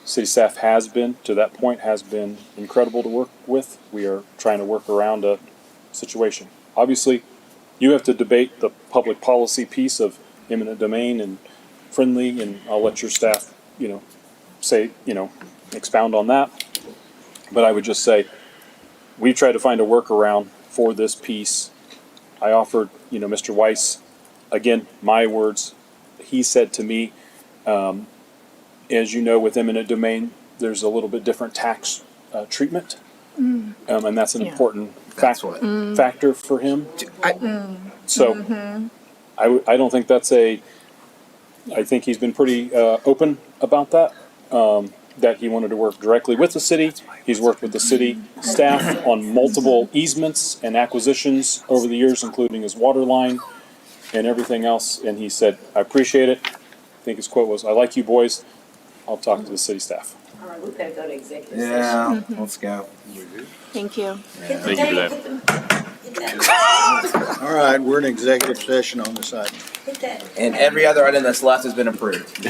City staff has been, to that point, has been incredible to work with. We are trying to work around a situation. Obviously, you have to debate the public policy piece of eminent domain and friendly, and I'll let your staff, say, expound on that. But I would just say, we tried to find a workaround for this piece. I offered, Mr. Weiss, again, my words, he said to me, as you know, with eminent domain, there's a little bit different tax treatment. And that's an important factor for him. So I don't think that's I think he's been pretty open about that, that he wanted to work directly with the city. He's worked with the city staff on multiple easements and acquisitions over the years, including his water line and everything else. And he said, I appreciate it. I think his quote was, I like you boys. I'll talk to the city staff. All right, we've got to go to executive Yeah, session. let's go. Thank you. Thank you for that. All right, we're in executive session on this item. And every other item that's left has been approved.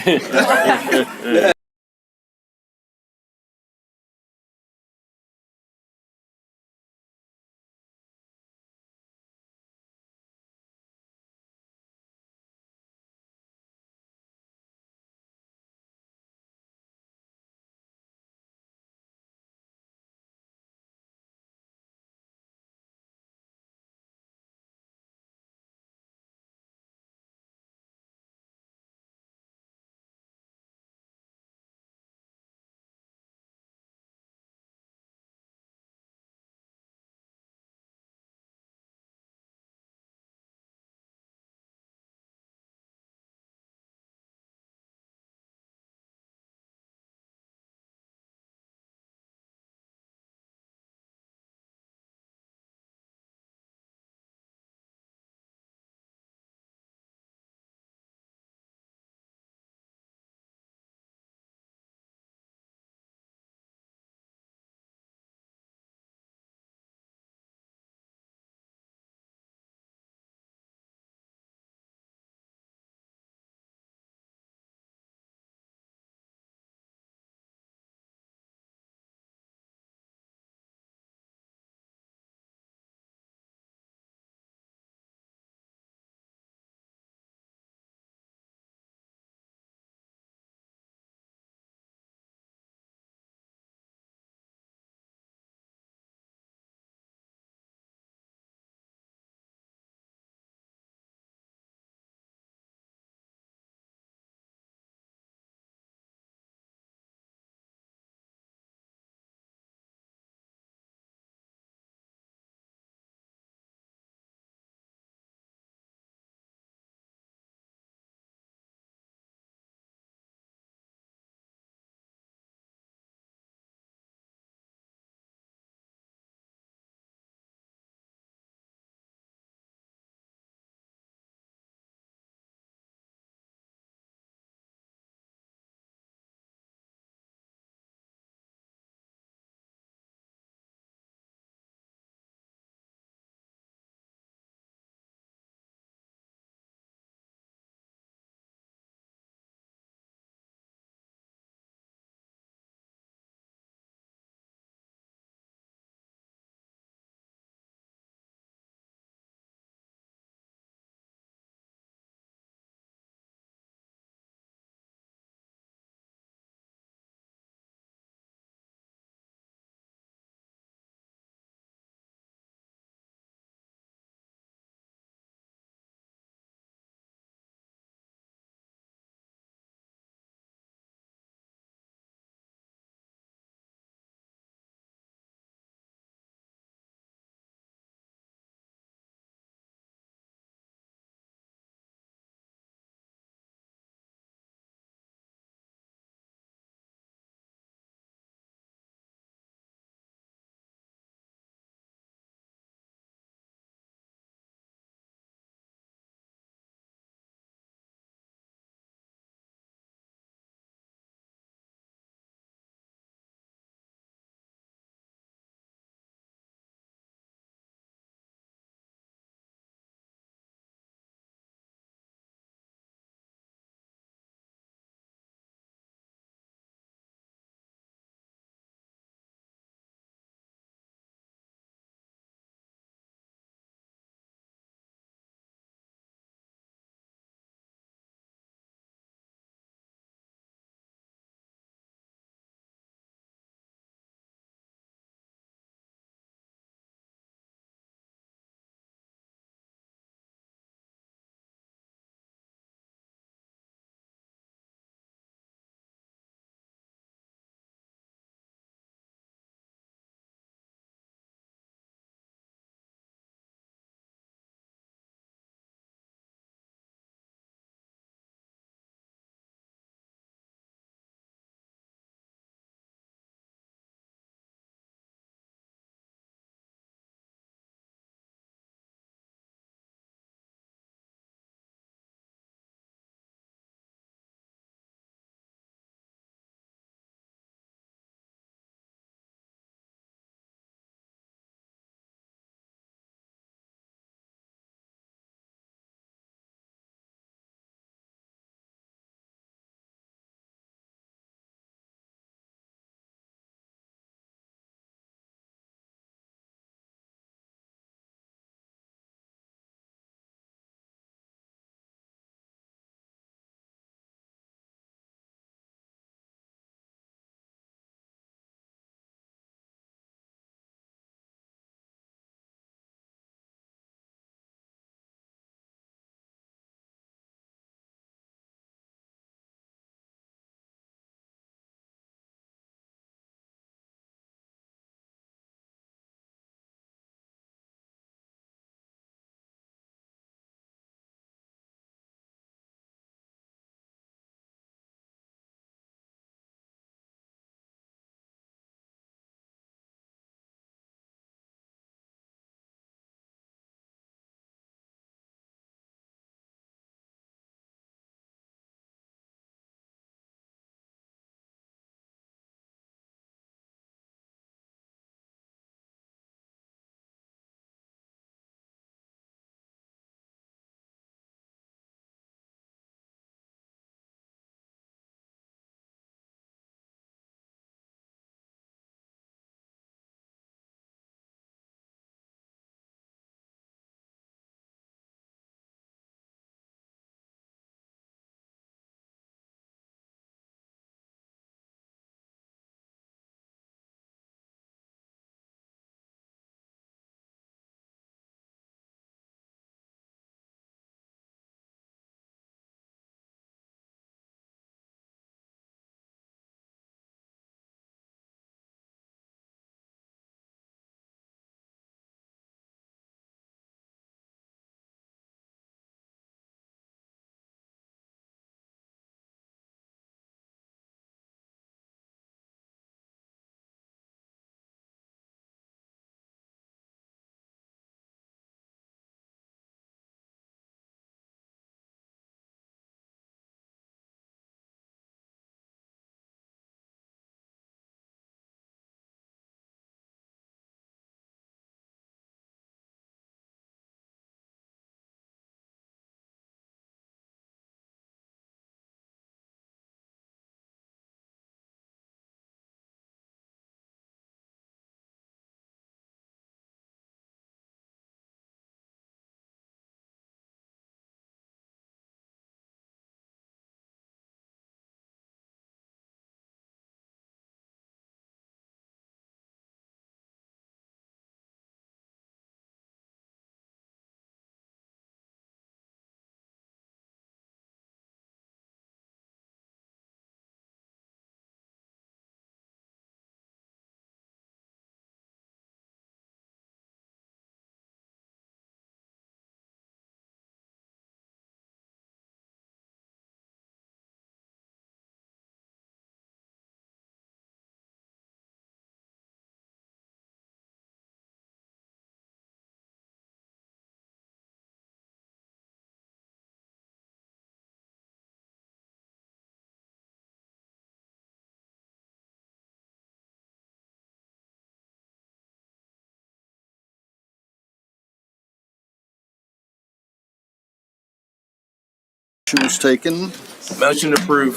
Motion was taken. Motion to approve.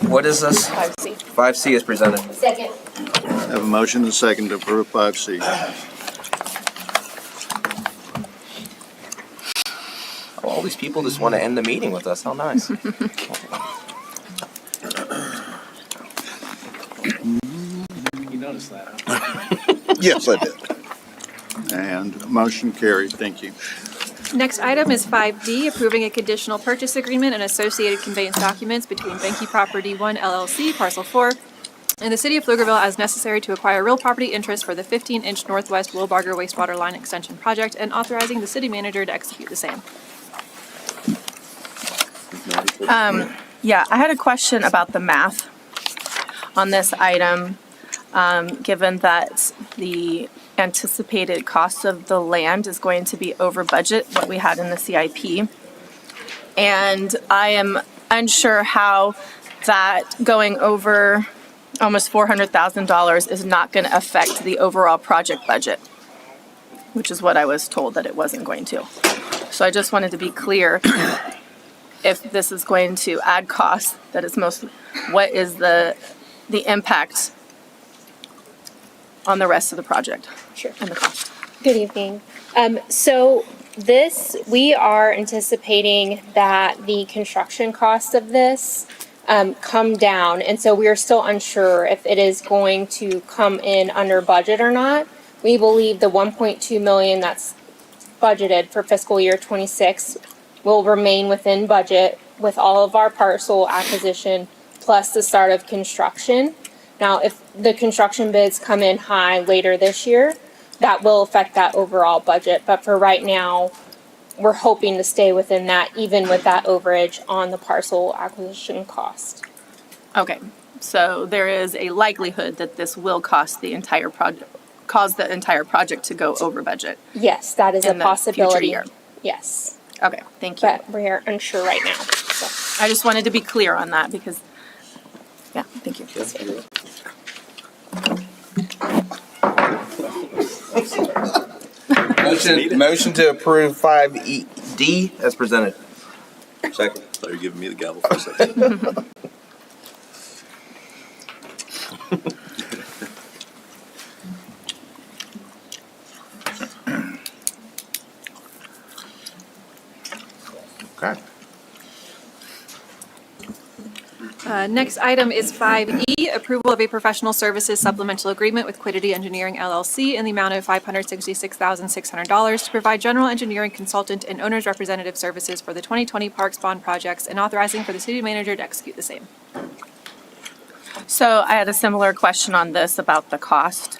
What is this? 5C. 5C is presented. Second. I have a motion and a second to approve 5C. Oh, all these people just want to end the meeting with us. How nice. You noticed that, huh? Yes, I did. And motion carried. Thank you. Next item is 5D, approving a conditional purchase agreement and associated conveyance documents between Banky Property 1 LLC, Parcel 4, and the City of Pflugerville as necessary to acquire real property interest for the 15-inch Northwest Wilbarger Wastewater Line Extension Project and authorizing the city manager to execute the same. Yeah, I had a question about the math on this item, given that the anticipated cost of the land is going to be over budget, what we had in the CIP. And I am unsure how that going over almost $400,000 is not going to affect the overall project budget, which is what I was told that it wasn't going to. So I just wanted to be clear if this is going to add costs, that is what is the impact on the rest of the project? Sure. And the cost. Good evening. We are anticipating that the construction cost of this come down, and so we are still unsure if it is going to come in under budget or not. We believe the 1.2 million that's budgeted for fiscal year 26 will remain within budget with all of our parcel acquisition plus the start of construction. Now, if the construction bids come in high later this year, that will affect that overall budget. But for right now, we're hoping to stay within that, even with that overage on the parcel acquisition cost. Okay, so there is a likelihood that this will cause the entire project to go over budget. Yes, that is a in the possibility. future year. Yes. Okay, thank you. But we're unsure right now. So. I just wanted to be clear on that because, yeah, thank you. Motion to approve 5D as presented. Second. I thought you were giving me the gavel for a second. Okay. Next item is 5E, approval of a professional services supplemental agreement with Quiddity Engineering LLC in the amount of $566,600 to provide general engineering consultant and owner's representative services for the 2020 Parks Bond projects and authorizing for the city manager to execute the same. So I had a similar question on this about the cost.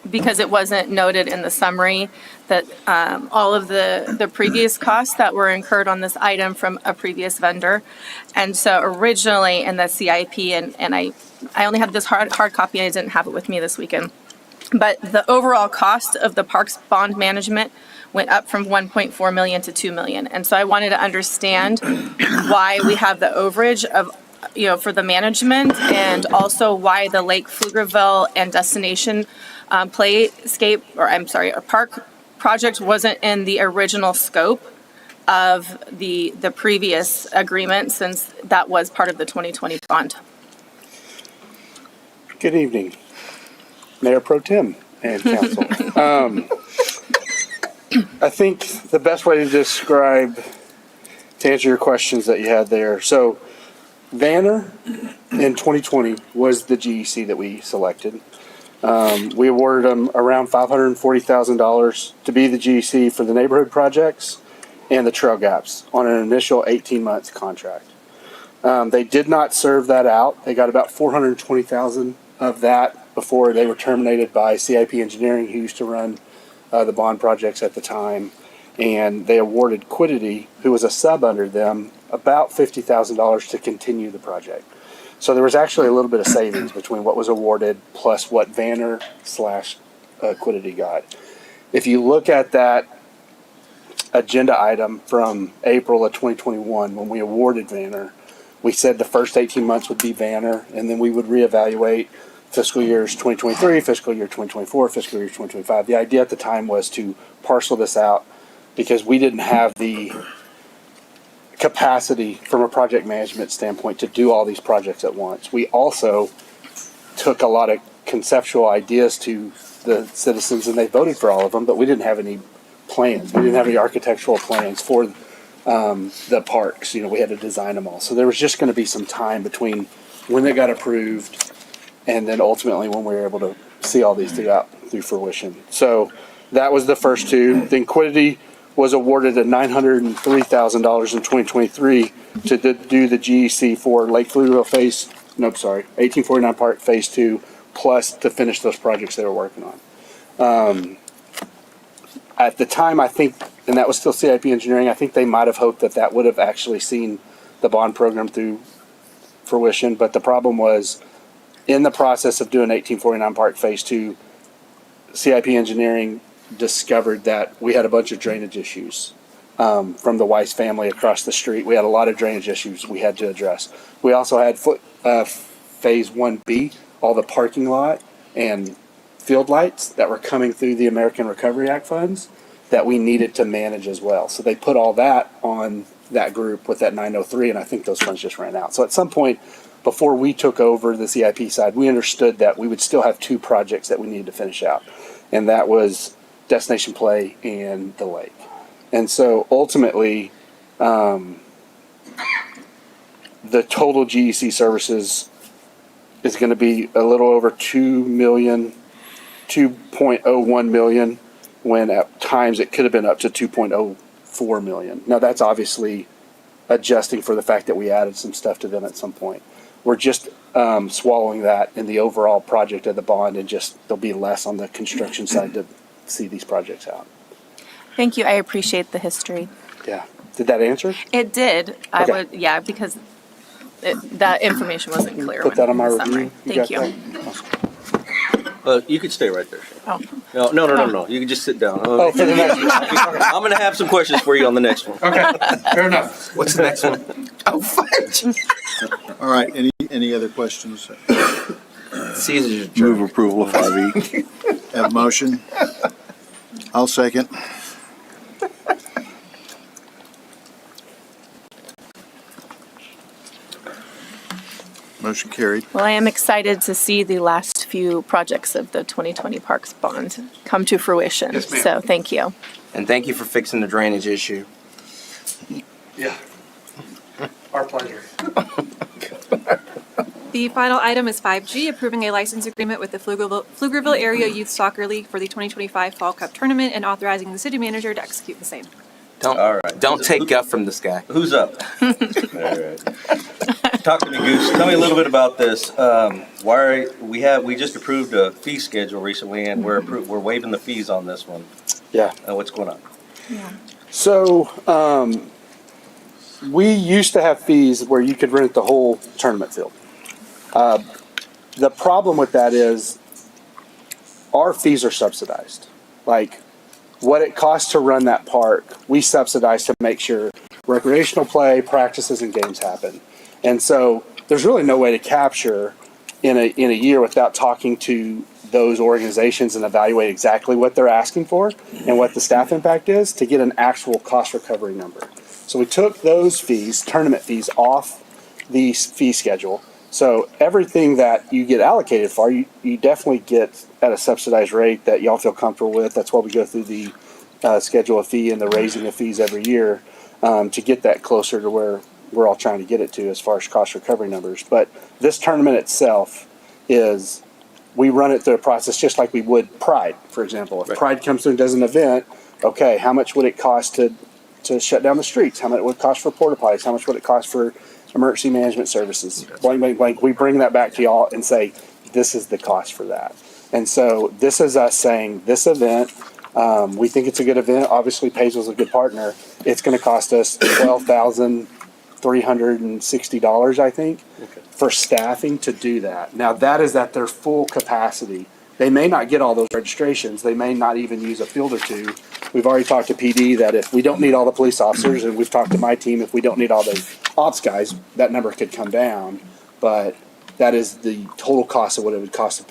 Because it wasn't noted in the summary that all of the previous costs that were incurred on this item from a previous vendor. And so originally in the CIP, and I only have this hard copy, I didn't have it with me this weekend. But the overall cost of the parks bond management went up from 1.4 million to 2 million. And so I wanted to understand why we have the overage of, for the management, and also why the Lake Pflugerville and destination a park project wasn't in the original scope of the previous agreement, since that was part of the 2020 bond. Good evening, Mayor Pro Tem and Council. I think the best way to answer your questions that you had there. So, Vanner in 2020 was the GEC that we selected. We awarded them around $540,000 to be the GEC for the neighborhood projects and the trail gaps on an initial 18-month contract. They did not serve that out. They got about $420,000 of that before they were terminated by CIP Engineering, who used to run the bond projects at the time. And they awarded Quiddity, who was a sub under them, about $50,000 to continue the project. So there was actually a little bit of savings between what was awarded plus what Vanner / Quiddity got. If you look at that agenda item from April of 2021, when we awarded Vanner, we said the first 18 months would be Vanner, and then we would reevaluate fiscal years 2023, fiscal year 2024, fiscal year 2025. The idea at the time was to parcel this out because we didn't have the capacity from a project management standpoint to do all these projects at once. We also took a lot of conceptual ideas to the citizens and they voted for all of them, but we didn't have any plans. We didn't have any architectural plans for the parks. You know, we had to design them all. So there was just going to be some time between when they got approved and then ultimately when we were able to see all these through fruition. So that was the first two. Then Quiddity was awarded at $903,000 in 2023 to do the GEC for Lake Pflugerville 1849 Park Phase 2, plus to finish those projects they were working on. At the time, I think, and that was still CIP engineering, I think they might have hoped that that would have actually seen the bond program through fruition, but the problem was in the process of doing 1849 Park Phase 2, CIP engineering discovered that we had a bunch of drainage issues from the Weiss family across the street. We had a lot of drainage issues we had to address. We also had Phase 1B, all the parking lot and field lights that were coming through the American Recovery Act funds that we needed to manage as well. So they put all that on that group with that 903, and I think those funds just ran out. So at some point before we took over the CIP side, we understood that we would still have two projects that we needed to finish out, and that was Destination Play and the lake. And so ultimately, the total GEC services is going to be a little over 2.01 million, when at times it could have been up to 2.04 million. Now that's obviously adjusting for the fact that we added some stuff to them at some point. We're just swallowing that in the overall project of the bond, and just there'll be less on the construction side to see these projects out. Thank you. I appreciate the history. Yeah. Did that answer? It did. I Okay. would, yeah, because that information wasn't clear. Put that on my summary. review. Thank you. You could stay right there, Shane. Oh. No. You can just sit down. Oh, for the next one. I'm going to have some questions for you on the next one. Okay, fair enough. What's the next one? Oh, fudge. All right, any other questions? Caesar's Move approval of 5E. Have a motion? I'll second. Motion carried. Well, I am excited to see the last few projects of the 2020 Parks Bond come to fruition. Yes, ma'am. So thank you. And thank you for fixing the drainage issue. Yeah. Our pleasure. The final item is 5G, approving a license agreement with the Pflugerville Area Youth Soccer League for the 2025 Fall Cup Tournament and authorizing the city manager to execute the same. Don't take guff from this guy. Who's up? All right. Talk to me, Goose. Tell me a little bit about this. We just approved a fee schedule recently, and we're waiving the fees on this one. Yeah. What's going on? Yeah. So, we used to have fees where you could rent the whole tournament field. The problem with that is our fees are subsidized. Like, what it costs to run that park, we subsidize to make sure recreational play, practices, and games happen. And so there's really no way to capture in a year without talking to those organizations and evaluate exactly what they're asking for and what the staff impact is to get an actual cost recovery number. So we took those fees, tournament fees, off the fee schedule. So everything that you get allocated for, you definitely get at a subsidized rate that y'all feel comfortable with. That's why we go through the schedule of fee and the raising of fees every year to get that closer to where we're all trying to get it to as far as cost recovery numbers. But this tournament itself is, we run it through a process just like we would Pride, for example. If Pride comes through and does an event, okay, how much would it cost to shut down the streets? How much would it cost for porta potties? How much would it cost for emergency management services? Blank, blank, blank. We bring that back to y'all and say, this is the cost for that. And so this is us saying, this event, we think it's a good event. Obviously, Paisley's a good partner. It's going to cost us $12,360, I think, for staffing to do that. Now, that is at their full capacity. They may not get all those registrations. They may not even use a field or two. We've already talked to PD that if we don't need all the police officers, and we've talked to my team, if we don't need all the ops guys, that number could come down. But that is the total cost of what it would cost to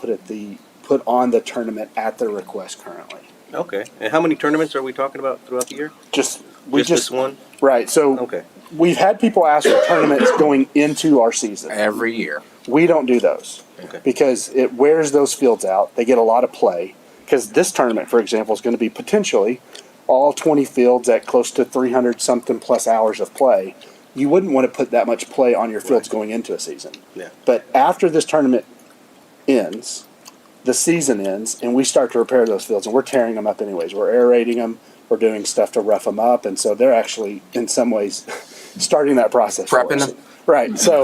put on the tournament at their request currently. Okay. And how many tournaments are we talking about throughout the year? Just We Just this one? Right, so. Okay. We've had people ask for tournaments going into our season. Every year. We don't do those. Okay. Because it wears those fields out. They get a lot of play. Because this tournament, for example, is going to be potentially all 20 fields at close to 300 something plus hours of play. You wouldn't want to put that much play on your fields going into a season. Yeah. But after this tournament ends, the season ends, and we start to repair those fields, and we're tearing them up anyways. We're aerating them. We're doing stuff to rough them up, and so they're actually, in some ways, starting that process. Prepping them? Right. So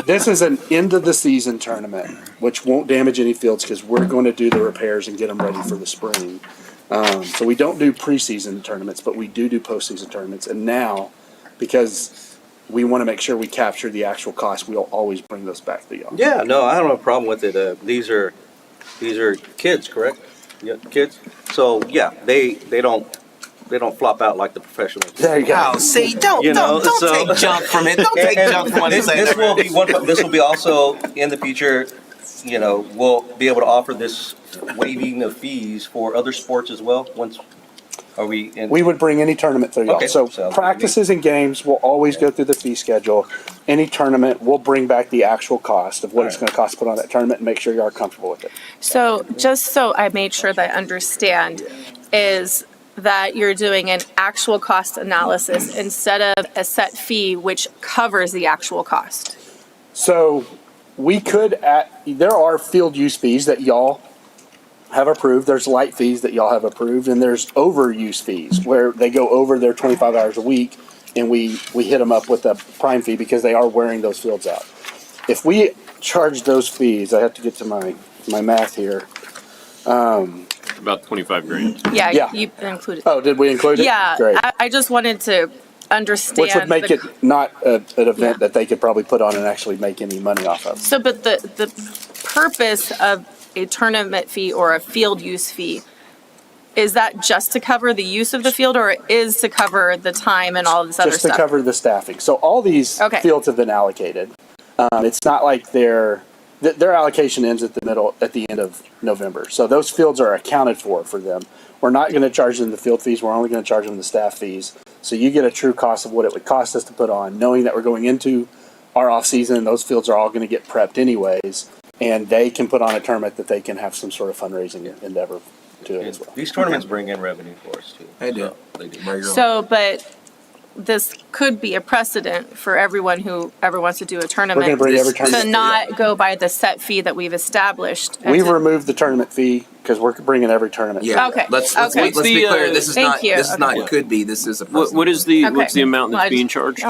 this is an end of the season tournament, which won't damage any fields because we're going to do the repairs and get them ready for the spring. So we don't do preseason tournaments, but we do postseason tournaments. And now, because we want to make sure we capture the actual cost, we'll always bring those back to y'all. Yeah, no, I don't have a problem with it. These are kids, correct? Yeah, kids. So yeah, they don't flop out like the professionals. There you go. Oh, see, don't take junk from it. Don't take junk from what you say. This will be one. This will be also in the future. You know, we'll be able to offer this waiving of fees for other sports as well. Once are we? We would bring any tournament through y'all. Okay, So sounds practices and games will always go through the fee schedule. Any tournament, we'll bring back the actual cost of what it's going to cost to put on that tournament and make sure you are comfortable with it. So just so I made sure that I understand, is that you're doing an actual cost analysis instead of a set fee which covers the actual cost. So we could, there are field use fees that y'all have approved. There's light fees that y'all have approved, and there's overuse fees where they go over their 25 hours a week, and we hit them up with a prime fee because they are wearing those fields out. If we charge those fees, I have to get to my math here. About 25 grand. Yeah, you included. Oh, did we include it? Yeah, Great. I just wanted to understand. Which would make it not an event that they could probably put on and actually make any money off of. So, but the purpose of a tournament fee or a field use fee, is that just to cover the use of the field, or is to cover the time and all this other Just stuff? to cover the staffing. So all these fields have been allocated. It's not like their allocation ends at the end of November. So those fields are accounted for them. We're not going to charge them the field fees. We're only going to charge them the staff fees. So you get a true cost of what it would cost us to put on, knowing that we're going into our off season. Those fields are all going to get prepped anyways, and they can put on a tournament that they can have some sort of fundraising endeavor to it as well. These tournaments bring in revenue for us too. They do. So, but this could be a precedent for everyone who ever wants to do a tournament. We're gonna bring every tournament to not go by the set fee that we've established. and We've to- removed the tournament fee because we're bringing every tournament. Yeah. Okay. Let's Okay. be clear. This is Thank not. you. This is Okay. not. Could be. This is a. What is the Okay. what's the amount Well, that's I being just- charged?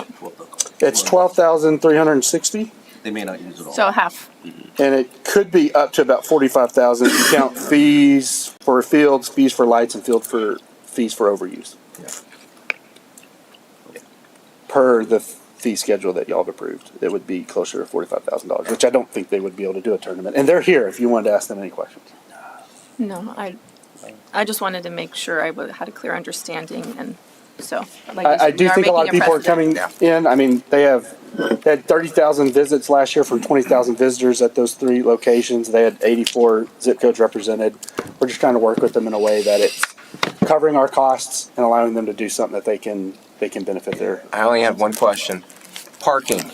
It's 12,360, They may not use it all. So half. and it could be up to about 45,000 if you count fees for fields, fees for lights, and fees for overuse. Per the fee schedule that y'all have approved, it would be closer to $45,000, which I don't think they would be able to do a tournament. And they're here if you wanted to ask them any questions. No, I just wanted to make sure I had a clear understanding, and so. like you I said, do we are think a lot of making people are coming precedent. in. I mean, they had 30,000 visits last year from 20,000 visitors at those 3 locations. They had 84 zip codes represented. We're just trying to work with them in a way that it's covering our costs and allowing them to do something that they can benefit their. I only have one question. Parking.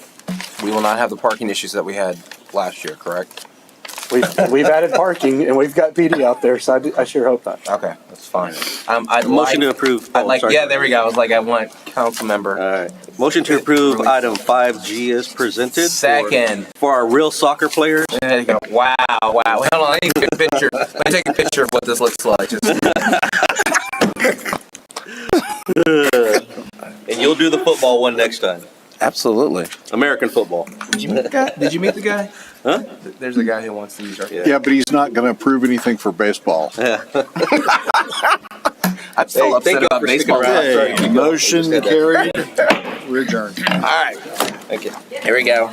We will not have the parking issues that we had last year, correct? We've added parking and we've got PD out there, so I sure hope not. Okay, that's fine. I'd Motion to like, approve. I'd like. sorry. Yeah, there we go. I was like, I want council member. All right. Motion to approve item 5G as presented. Second. For our real soccer players. There you go. Wow, wow. Hold on, let me take a picture. Let me take a picture of what this looks like. And you'll do the football one next time. Absolutely. American football. Did you meet the guy? Did you meet the guy? Huh? There's a guy who wants to use our. Yeah, but he's not going to approve anything for baseball. Yeah. I'm still Hey, upset thank you about for baseball. sticking around. Motion carried. We're adjourned. All right. Thank you. Here we go.